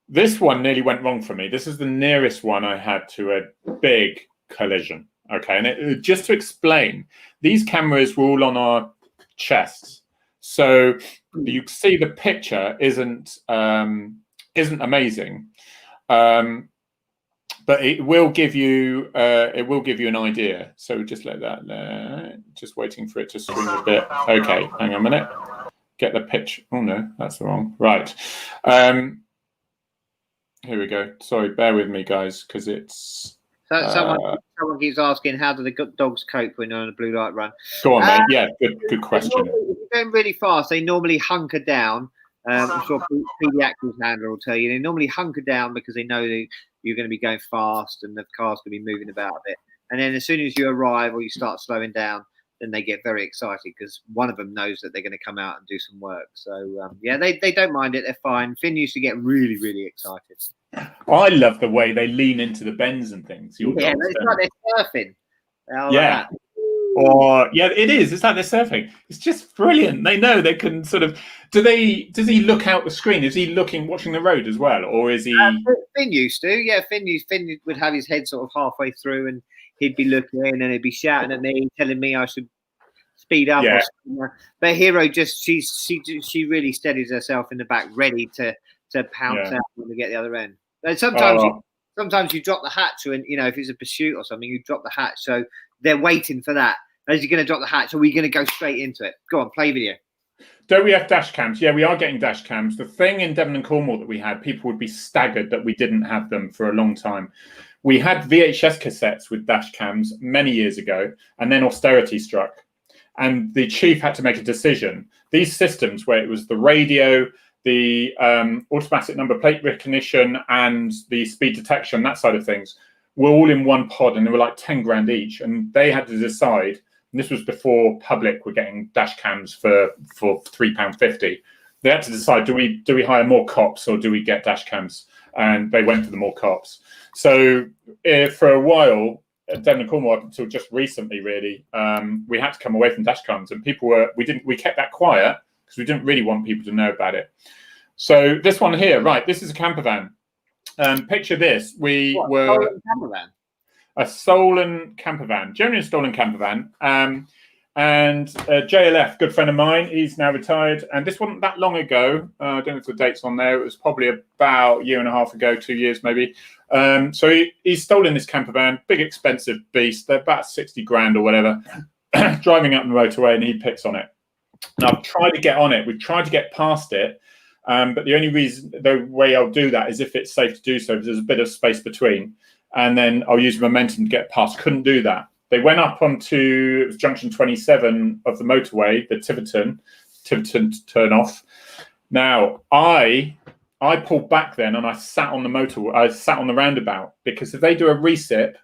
This one nearly went wrong for me. This is the nearest one I had to a big collision. Okay, and just to explain, these cameras were all on our chests, so you see the picture isn't amazing, but it will give you an idea. So just let that there. Just waiting for it to swing a bit. Okay, hang on a minute. Get the pitch. Oh no, that's wrong. Right. Here we go. Sorry, bear with me, guys, because it's.
Someone keeps asking, how do the dogs cope when they're on a blue light run?
Go on, mate. Yeah, good question.
If you're going really fast, they normally hunker down. I'm sure pediatrics handler will tell you. They normally hunker down because they know that you're going to be going fast and the car's going to be moving about a bit. And then as soon as you arrive or you start slowing down, then they get very excited because one of them knows that they're going to come out and do some work. So, they don't mind it. They're fine. Finn used to get really, really excited.
I love the way they lean into the bends and things.
It's like they're surfing.
Yeah. Or it is. It's like they're surfing. It's just brilliant. They know they can sort of. Does he look out the screen? Is he watching the road as well, or is he?
Finn used to. Yeah, Finn would have his head sort of halfway through, and he'd be looking, and he'd be shouting at me, telling me I should speed up. Yeah. But Hero she really steadies herself in the back, ready to to pounce
Yeah.
out when we get the other end. And
Oh.
sometimes you drop the hatch, and if it's a pursuit or something, you drop the hatch. So they're waiting for that. As you're going to drop the hatch, or are we going to go straight into it? Go on, play video.
Don't we have dash cams? Yeah, we are getting dash cams. The thing in Devon and Cornwall that we had, people would be staggered that we didn't have them for a long time. We had VHS cassettes with dash cams many years ago, and then austerity struck. And the chief had to make a decision. These systems where it was the radio, the automatic number plate recognition, and the speed detection, that side of things, were all in one pod, and they were like 10 grand each. And they had to decide, and this was before public were getting dash cams for £3.50. They had to decide, do we hire more cops or do we get dash cams? And they went for the more cops. So for a while, Devon and Cornwall, up until just recently, really, we had to come away from dash cams, and we kept that quiet because we didn't really want people to know about it. So this one here, right? This is a camper van. Picture this: a stolen camper van, genuine stolen camper van. And JLF, good friend of mine, he's now retired. And this wasn't that long ago. I don't know if the date's on there. It was probably about a year and a half ago, 2 years maybe. So he's stolen this camper van, big expensive beast. They're about 60 grand or whatever, driving up the motorway, and he picks on it. And I've tried to get on it. We've tried to get past it. But the way I'll do that is if it's safe to do so, because there's a bit of space between. And then I'll use momentum to get past. Couldn't do that. They went up onto junction 27 of the motorway, the Tiverton turn off. Now, I pulled back then, and I sat on the motorway. I sat on the roundabout, because if they do a recip,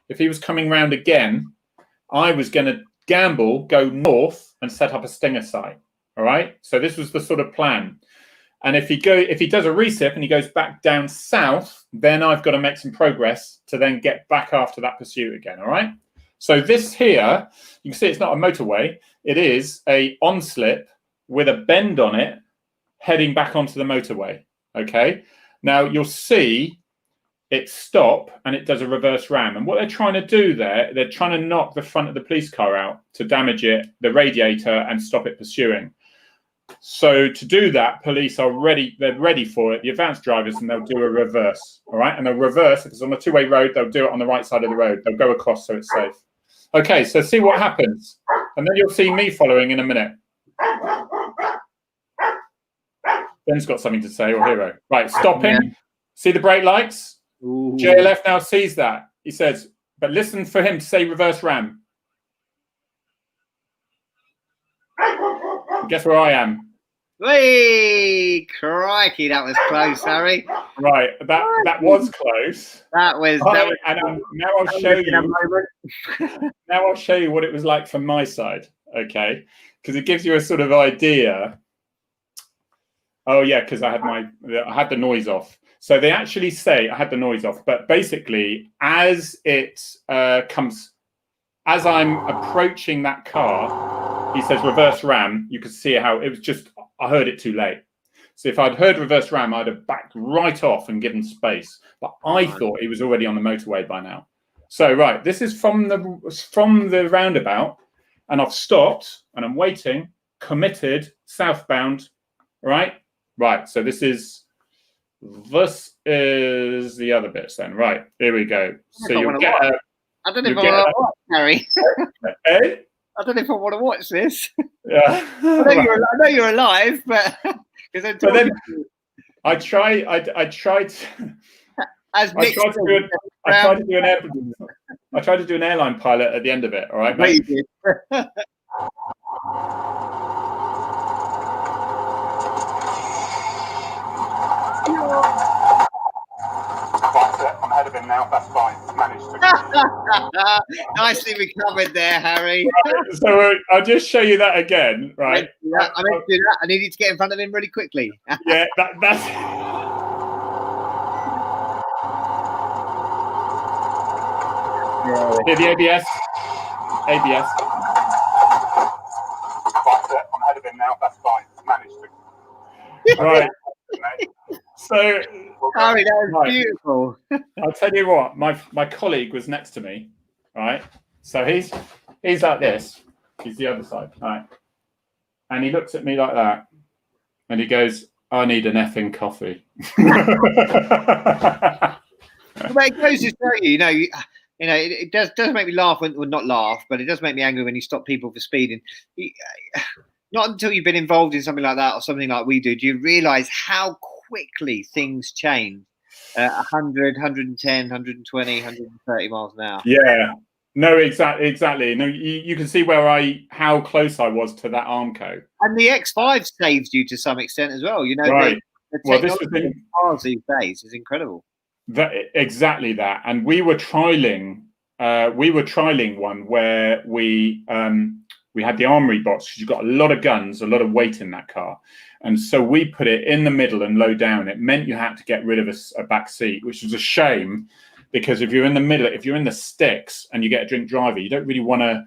if he was coming round again, I was going to gamble, go north, and set up a stinger site. All right. So this was the sort of plan. And if he does a recip and he goes back down south, then I've got to make some progress to then get back after that pursuit again. All right. So this here, you can see it's not a motorway. It is a on-slip with a bend on it heading back onto the motorway. Okay. Now you'll see it stop and it does a reverse ram. And what they're trying to do there, they're trying to knock the front of the police car out to damage it, the radiator, and stop it pursuing. So to do that, police are ready. They're ready for it. The advanced drivers, and they'll do a reverse. All right. And they'll reverse. If it's on a two-way road, they'll do it on the right side of the road. They'll go across so it's safe. Okay, so see what happens. And then you'll see me following in a minute. Ben's got something to say, or Hero. Right, stopping. Yeah. See the brake lights? Ooh. JLF now sees that. He says, but listen for him to say reverse ram. Guess where I am?
Hey, crikey, that was close, Harry.
Right, that was close.
That was.
And now I'll show you. Now I'll show you what it was like from my side. Okay, because it gives you a sort of idea. Oh yeah, because I had the noise off. So they actually say I had the noise off, but basically, as it comes, as I'm approaching that car, he says reverse ram. You could see how it was just. I heard it too late. So if I'd heard reverse ram, I'd have backed right off and given space. But I thought he was already on the motorway by now. So right, this is from the roundabout, and I've stopped and I'm waiting, committed, southbound. Right. So this is the other bits then. Right, here we go. So you'll get.
I don't know if I want to watch, Harry.
Eh?
I don't know if I want to watch this.
Yeah.
I know you're alive, but because then
I tried to do an airline pilot at the end of it. All right, mate.
You did.
I'm ahead of him now. That's fine. Managed to.
Nicely recovered there, Harry.
So I'll just show you that again, right?
I meant to do that. I needed to get in front of him really quickly.
Yeah, that's. Here, the ABS. I'm ahead of him now. That's fine. Managed to. Right. So,
Harry, that was beautiful.
I'll tell you what, my colleague was next to me, right? So he's like this. He's the other side, right? And he looks at me like that, and he goes, I need an effing coffee.
Well, it goes to show you, it does make me laugh well, not laugh, but it does make me angry when you stop people for speeding. Not until you've been involved in something like that or something like we do you realise how quickly things change. 100, 110, 120, 130 miles an hour.
Yeah. No, exactly. No, you can see how close I was to that Armco.
And the X5 saves you to some extent as well.
Right.
The
Well, this
technology
was
in cars these days is incredible.
Exactly that. And we were trialing one where we had the armory box because you've got a lot of guns, a lot of weight in that car. And so we put it in the middle and low down. It meant you had to get rid of a back seat, which was a shame because if you're in the middle, if you're in the sticks and you get a drink driver, you don't really want to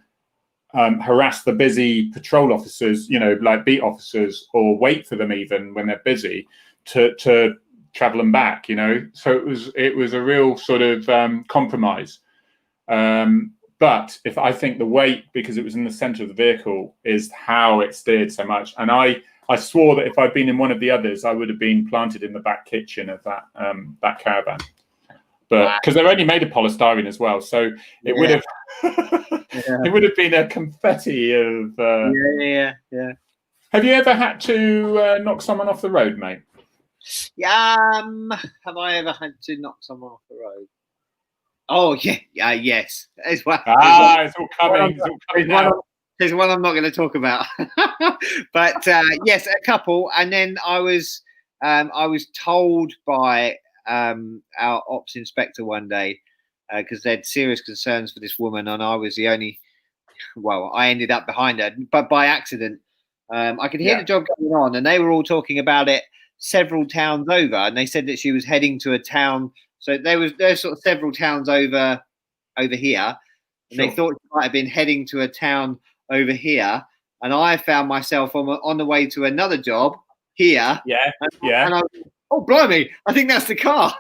harass the busy patrol officers, like beat officers, or wait for them even when they're busy to travel them back, So it was a real sort of compromise. But if I think the weight, because it was in the center of the vehicle, is how it steered so much. And I swore that if I'd been in one of the others, I would have been planted in the back kitchen of that caravan. But because they're only made of polystyrene as well, so it would have it would have been a confetti of.
Yeah.
Have you ever had to knock someone off the road, mate?
Have I ever had to knock someone off the road? Oh yeah, yes. It's all coming now. There's one I'm not going to talk about, but yes, a couple. And then I was told by our ops inspector one day because they had serious concerns for this woman, and I was the only. Well, I ended up behind her, but by accident. I could hear the job going on, and they were all talking about it several towns over, and they said that she was heading to a town. So there's sort of several towns over here, and they thought she might have been heading to a town over here. And I found myself on the way to another job here.
Yeah.
And I was, oh blimey, I think that's the car.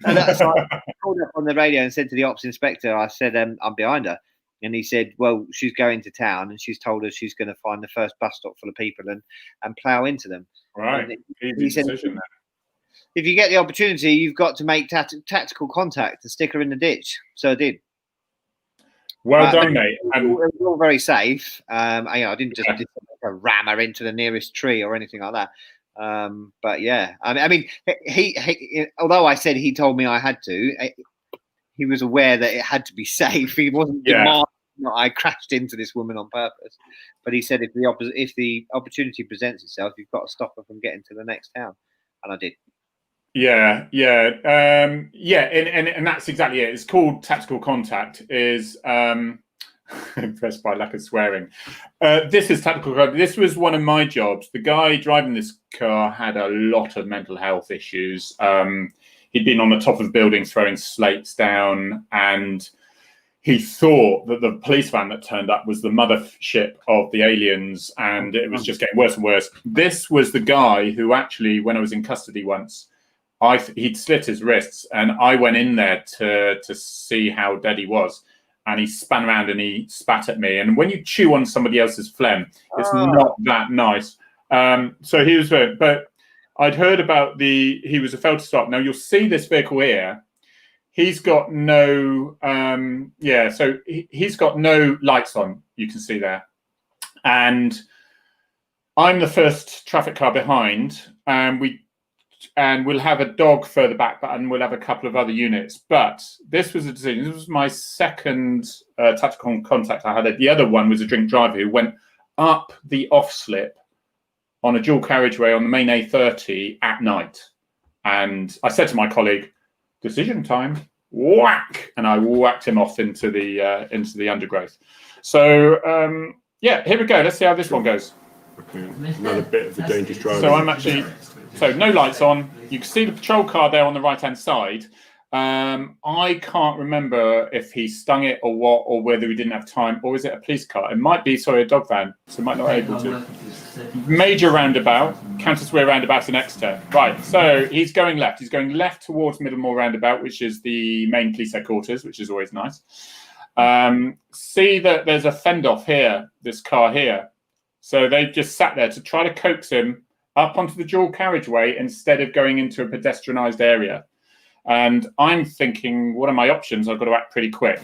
And so I called up on the radio and said to the ops inspector, I said, I'm behind her. And he said, well, she's going to town and she's told us she's going to find the first bus stop full of people and plough into them.
Right.
He said, if you get the opportunity, you've got to make tactical contact and stick her in the ditch. So I did.
Well done, mate.
It was all very safe. I didn't just ram her into the nearest tree or anything like that. But yeah, I mean, he although I said he told me I had to, he was aware that it had to be safe. He wasn't demanding that I crashed into this woman on purpose. But he said if the opportunity presents itself, you've got to stop her from getting to the next town, and I did.
Yeah, and that's exactly it. It's called tactical contact. Is impressed by lack of swearing. This is tactical contact. This was one of my jobs. The guy driving this car had a lot of mental health issues. He'd been on the top of buildings throwing slates down, and he thought that the police van that turned up was the mothership of the aliens, and it was just getting worse and worse. This was the guy who actually, when I was in custody once, he'd slit his wrists, and I went in there to see how dead he was, and he spun around and he spat at me. And when you chew on somebody else's phlegm, it's not that nice. So he was, but I'd heard about he was a failed to stop. Now you'll see this vehicle here. He's got no, so he's got no lights on. You can see there, and I'm the first traffic car behind, and we'll have a dog further back, and we'll have a couple of other units. But this was a decision. This was my second tactical contact I had. The other one was a drink driver who went up the off slip on a dual carriageway on the main A30 at night. And I said to my colleague, decision time, whack, and I whacked him off into the undergrowth. So here we go. Let's see how this one goes.
Another bit of a dangerous drive.
So no lights on. You can see the patrol car there on the right-hand side. I can't remember if he stung it or what, or whether he didn't have time, or is it a police car? It might be, a dog van, so might not be able to. Major roundabout, Counter-Square roundabout in Exeter. Right, so he's going left. He's going left towards Middlemore roundabout, which is the main police headquarters, which is always nice. See that there's a fend-off here, this car here. So they've just sat there to try to coax him up onto the dual carriageway instead of going into a pedestrianised area. And I'm thinking, what are my options? I've got to act pretty quick.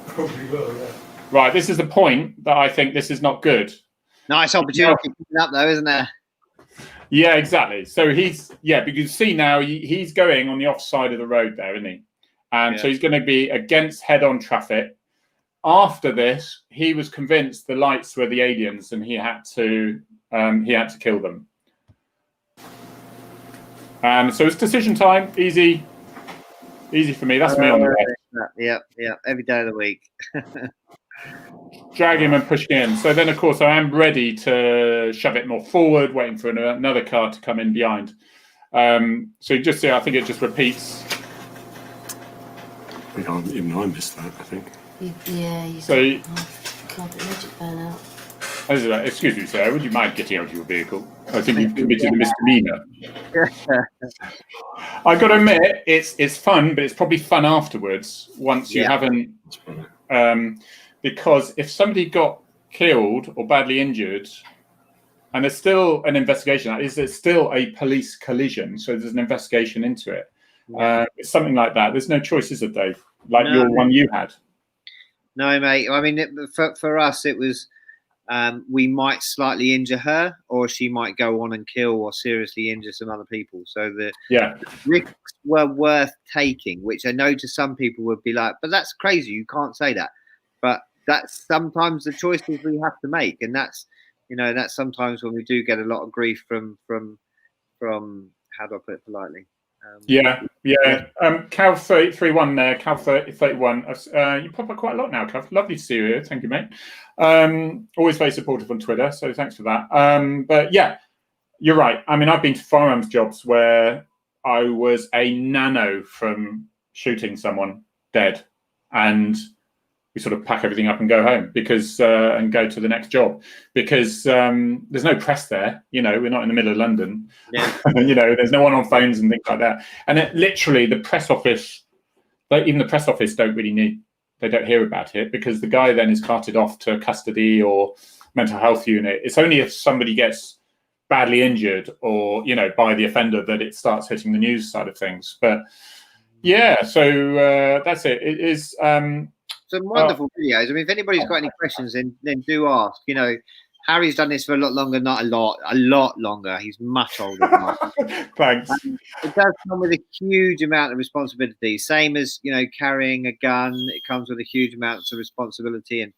Probably will, yeah.
Right, this is the point that I think this is not good.
Nice opportunity coming up, though, isn't there?
Yeah, exactly. So because you see now he's going on the off side of the road there, isn't he? And so he's going to be against head-on traffic. After this, he was convinced the lights were the aliens, and he had to kill them. So it's decision time. Easy for me. That's me on the left.
Yeah. Every day of the week.
Drag him and push him in. So then, of course, I am ready to shove it more forward, waiting for another car to come in behind. So you just see, I think it just repeats.
Even I missed that, I think.
God, the magic burn out.
Excuse me, sir, would you mind getting out of your vehicle? I think you've committed a misdemeanor. I got to admit, it's fun, but it's probably fun afterwards once you haven't. Because if somebody got killed or badly injured, and there's still an investigation, there's still a police collision, so there's an investigation into it. It's something like that. There's no choice, is it, Dave? Like your one you had.
No, mate. I mean, for us, it was we might slightly injure her, or she might go on and kill or seriously injure some other people. So the risks were worth taking, which I know to some people would be like, but that's crazy. You can't say that. But that's sometimes the choices we have to make, and that's sometimes when we do get a lot of grief from how do I put it politely?
Cal 31 there, Cal 31. You pop up quite a lot now, Cal. Lovely to see you here. Thank you, mate. Always very supportive on Twitter, so thanks for that. But yeah, you're right. I mean, I've been to firearms jobs where I was a nano from shooting someone dead, and we sort of pack everything up and go home and go to the next job because there's no press there. We're not in the middle of London.
Yeah.
There's no one on phones and things like that. And literally the press office, even the press office don't hear about it because the guy then is carted off to custody or mental health unit. It's only if somebody gets badly injured or, by the offender that it starts hitting the news side of things. But yeah, so that's it. It is...
some wonderful videos. I mean, if anybody's got any questions, then do ask. Harry's done this for a lot longer, not a lot longer. He's much older than us.
Thanks.
It does come with a huge amount of responsibility. Same as, carrying a gun, it comes with a huge amount of responsibility, and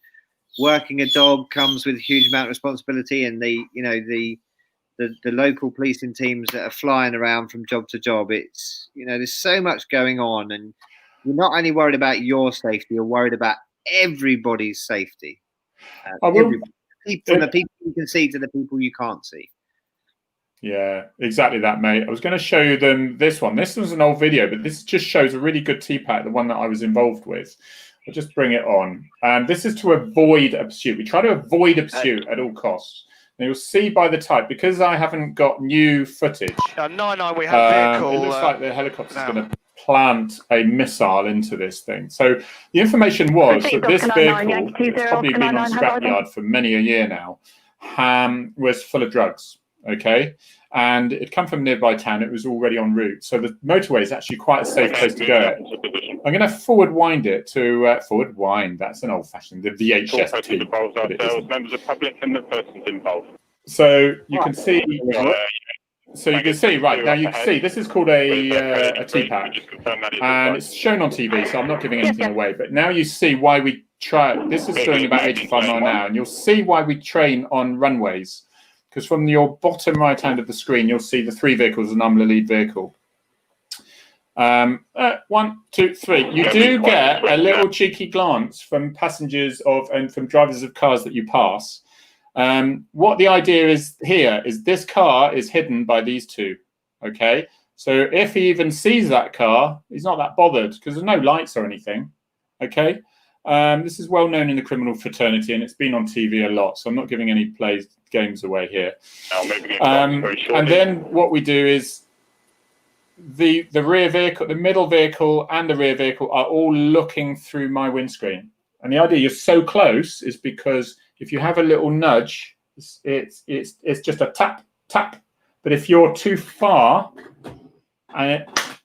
working a dog comes with a huge amount of responsibility. And the local policing teams that are flying around from job to job, it's, there's so much going on, and you're not only worried about your safety, you're worried about everybody's safety. From the people you can see to the people you can't see.
Yeah, exactly that, mate. I was going to show you them this one. This was an old video, but this just shows a really good TPAC, the one that I was involved with. I'll just bring it on. And this is to avoid a pursuit. We try to avoid a pursuit at all costs. And you'll see by the type, because I haven't got new footage.
No, we have vehicle.
It looks like the helicopter's going to plant a missile into this thing. So the information was that this vehicle, it's probably been on scrapyard for many a year now, was full of drugs. Okay, and it come from a nearby town. It was already en route, so the motorway is actually quite a safe place to go. I'm going to forward wind it to forward wind. That's an old-fashioned the VHS.
Members of public and the persons involved.
So you can see. So you can see right now. You can see this is called a TPAC, and it's shown on TV. So I'm not giving anything away. But now you see why we try. This is doing about 85 miles an hour, and you'll see why we train on runways. Because from your bottom right hand of the screen, you'll see the three vehicles, and I'm the lead vehicle. 1, 2, 3. You do get a little cheeky glance from passengers and from drivers of cars that you pass. What the idea is here is this car is hidden by these two. Okay, so if he even sees that car, he's not that bothered because there's no lights or anything. Okay. This is well known in the criminal fraternity, and it's been on TV a lot, so I'm not giving any games away here. And then what we do is the rear vehicle, the middle vehicle, and the rear vehicle are all looking through my windscreen. And the idea you're so close is because if you have a little nudge, it's just a tap, tap, But if you're too far,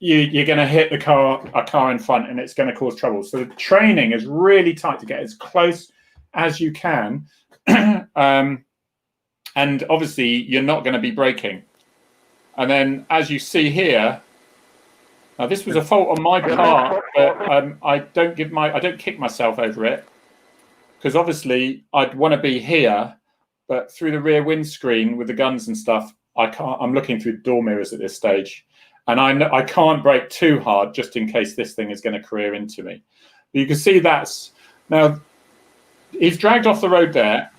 you're going to hit a car in front, and it's going to cause trouble. So the training is really tight to get as close as you can. And obviously, you're not going to be braking. And then, as you see here, now this was a fault on my part, but I don't kick myself over it, because obviously I'd want to be here, but through the rear windscreen with the guns and stuff, I can't. I'm looking through door mirrors at this stage, and I can't brake too hard just in case this thing is going to career into me. But you can see that's now he's dragged off the road there.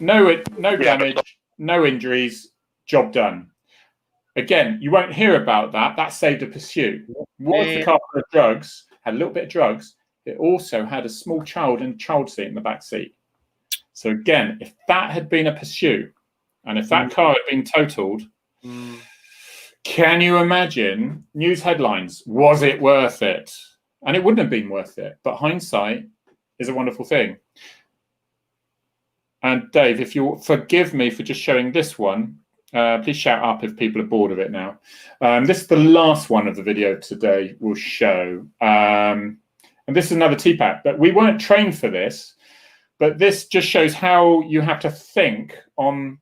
No damage, no injuries. Job done. Again, you won't hear about that. That saved a pursuit. Was the car full of drugs? Had a little bit of drugs. It also had a small child and child seat in the back seat. So again, if that had been a pursuit, and if that car had been totaled, can you imagine news headlines? Was it worth it? And it wouldn't have been worth it. But hindsight is a wonderful thing. And Dave, if you'll forgive me for just showing this one, please shout up if people are bored of it now. This is the last one of the video today we'll show. And this is another TPAC, but we weren't trained for this. But this just shows how you have to think on,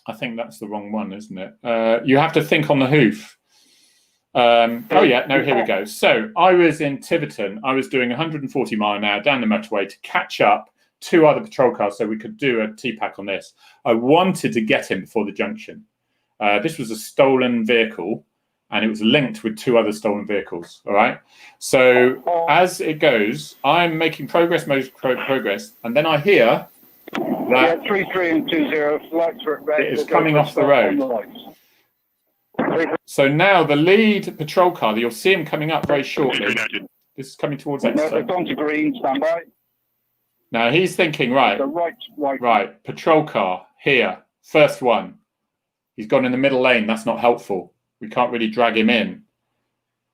I think that's the wrong one, isn't it? You have to think on the hoof. Oh yeah, no, here we go. So I was in Tiverton. I was doing 140 mile an hour down the motorway to catch up 2 other patrol cars so we could do a TPAC on this. I wanted to get him before the junction. This was a stolen vehicle, and it was linked with 2 other stolen vehicles. All right. So as it goes, I'm making progress, and then I hear that
33 and 20 lights are at red.
it is coming off the road. So now the lead patrol car, you'll see him coming up very shortly. This is coming towards Exeter.
It's on to green, stand by.
Now he's thinking, right, patrol car here, first one. He's gone in the middle lane. That's not helpful. We can't really drag him in.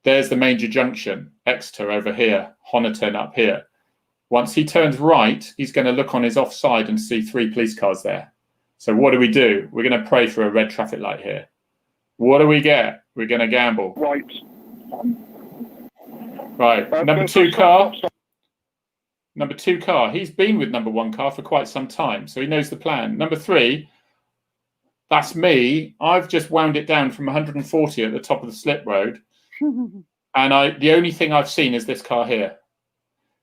There's the major junction, Exeter over here, Honiton up here. Once he turns right, he's going to look on his offside and see 3 police cars there. So what do? We're going to pray for a red traffic light here. What do we get? We're going to gamble. Right, number 2 car. Number 2 car, he's been with number 1 car for quite some time, so he knows the plan. Number 3, that's me. I've just wound it down from 140 at the top of the slip road. And the only thing I've seen is this car here.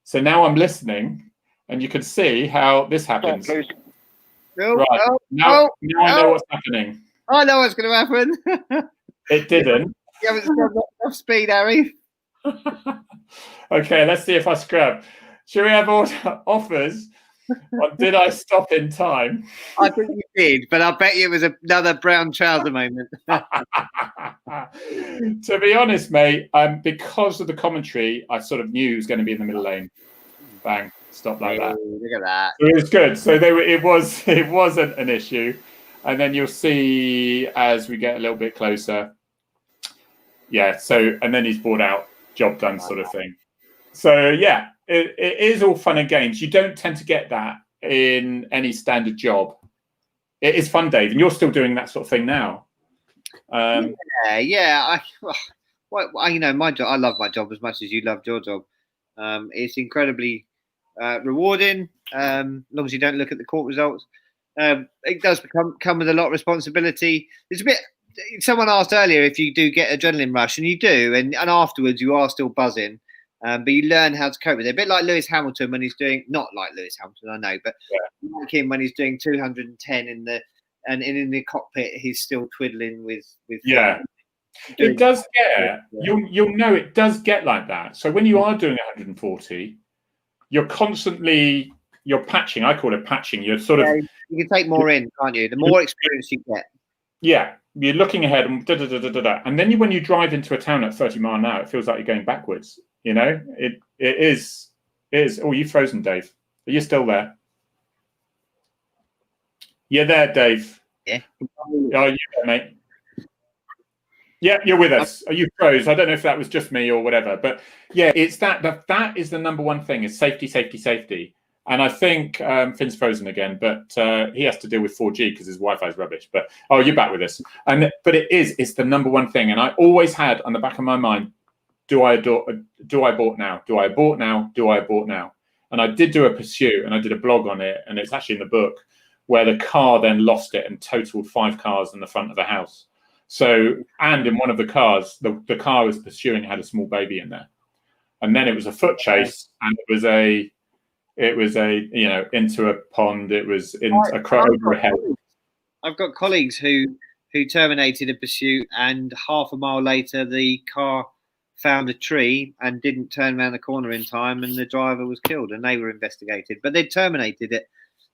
So now I'm listening, and you can see how this happens. Right. Now I know what's happening.
I know what's going to happen.
It didn't.
You haven't scrubbed off speed, Harry.
Okay, let's see if I scrub. Should we have offers? Or did I stop in time?
I think you did, but I bet you it was another brown trouser moment.
To be honest, mate, because of the commentary, I sort of knew he was going to be in the middle lane. Bang, stop like that.
Look at that.
So it was good. So it wasn't an issue. And then you'll see as we get a little bit closer. Yeah, so, and then he's brought out, job done sort of thing. So, yeah, it is all fun and games. You don't tend to get that in any standard job. It is fun, Dave, and you're still doing that sort of thing now.
Yeah. You know, my job. I love my job as much as you loved your job. It's incredibly rewarding, as long as you don't look at the court results. It does come with a lot of responsibility. It's a bit. Someone asked earlier if you do get adrenaline rush, and you do, and afterwards you are still buzzing. But you learn how to cope with it. A bit like Lewis Hamilton when he's doing, not like Lewis Hamilton, I know, but like him when he's doing 210 in the cockpit, he's still twiddling with.
Yeah, it does get. You'll know it does get like that. So when you are doing 140, you're patching. I call it patching. You're sort of.
You can take more in, can't you? The more experience you get. Yeah,
you're looking ahead and and then when you drive into a town at 30 mile an hour, it feels like you're going backwards. You know, it is. Oh, you've frozen, Dave. Are you still there? You're there, Dave.
Yeah.
Are you there, mate? Yeah, you're with us. Are you froze? I don't know if that was just me or whatever, but yeah, it's that is the number one thing is safety. And I think Finn's frozen again, but he has to deal with 4G because his Wi-Fi is rubbish. But you're back with us. But it's the number one thing. And I always had on the back of my mind, do I abort now? Do I abort now? Do I abort now? And I did do a pursuit, and I did a blog on it, and it's actually in the book, where the car then lost it and totaled 5 cars in the front of the house. So, and in one of the cars, the car was pursuing had a small baby in there. And then it was a foot chase, and it was a into a pond. It was over a hill.
I've got colleagues who terminated a pursuit, and half a mile later the car found a tree and didn't turn around the corner in time, and the driver was killed, and they were investigated. But they terminated it.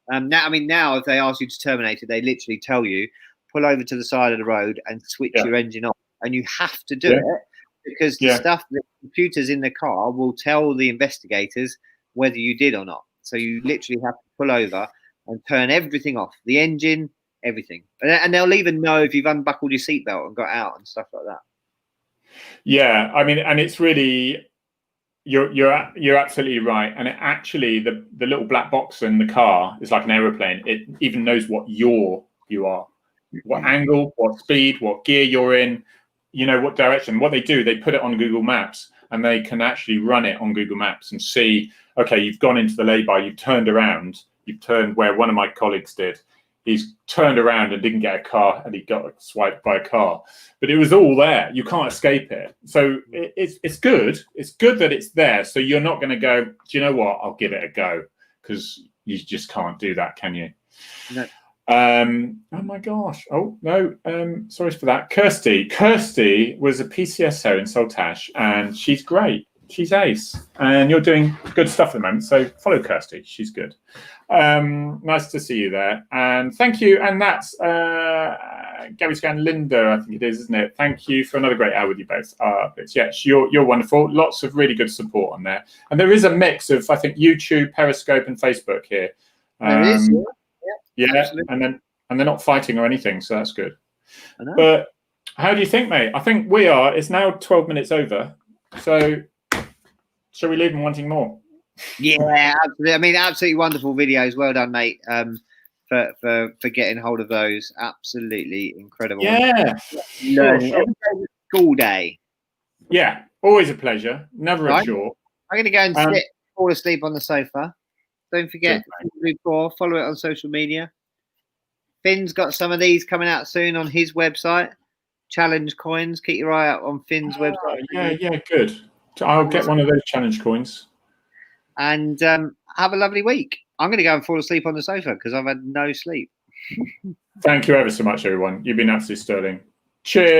Now if they ask you to terminate it, they literally tell you, pull over to the side of the road and switch your engine off, and you have to do it because the computers in the car will tell the investigators whether you did or not. So you literally have to pull over and turn everything off, the engine, everything, and they'll even know if you've unbuckled your seatbelt and got out and stuff like that.
Yeah, I mean, and it's really, you're absolutely right. And it actually, the little black box in the car is like an aeroplane. It even knows what you are, what angle, what speed, what gear you're in, what direction. What they do, they put it on Google Maps, and they can actually run it on Google Maps and see, okay, you've gone into the lay-by, you've turned around, you've turned where one of my colleagues did. He's turned around and didn't get a car, and he got swiped by a car. But it was all there. You can't escape it. So it's good. It's good that it's there. So you're not going to go, do you know what? I'll give it a go, because you just can't do that, can you?
No.
Oh my gosh. Oh no. Sorry for that. Kirsty was a PCSO in Saltash, and she's great. She's ace, and you're doing good stuff at the moment. So follow Kirsty. She's good. Nice to see you there, and thank you. And that's Gabby Scan Linda, I think it is, isn't it? Thank you for another great hour with you both. Yes, you're wonderful. Lots of really good support on there, and there is a mix of, I think, YouTube, Periscope, and Facebook here.
There is,
yeah, and they're not fighting or anything, so that's good. But how do you think, mate? I think we are. It's now 12 minutes over, so shall we leave them wanting more?
Yeah, absolutely. I mean, absolutely wonderful videos. Well done, mate. For getting hold of those. Absolutely incredible.
Yeah.
Learning. Every day is a school day.
Yeah, always a pleasure. Never a chore.
I'm going to go and fall asleep on the sofa. Don't forget, follow it on social media. Finn's got some of these coming out soon on his website. Challenge coins. Keep your eye out on Finn's website.
Yeah, good. I'll get one of those challenge coins.
And have a lovely week. I'm going to go and fall asleep on the sofa because I've had no sleep.
Thank you ever so much, everyone. You've been absolutely sterling. Cheers.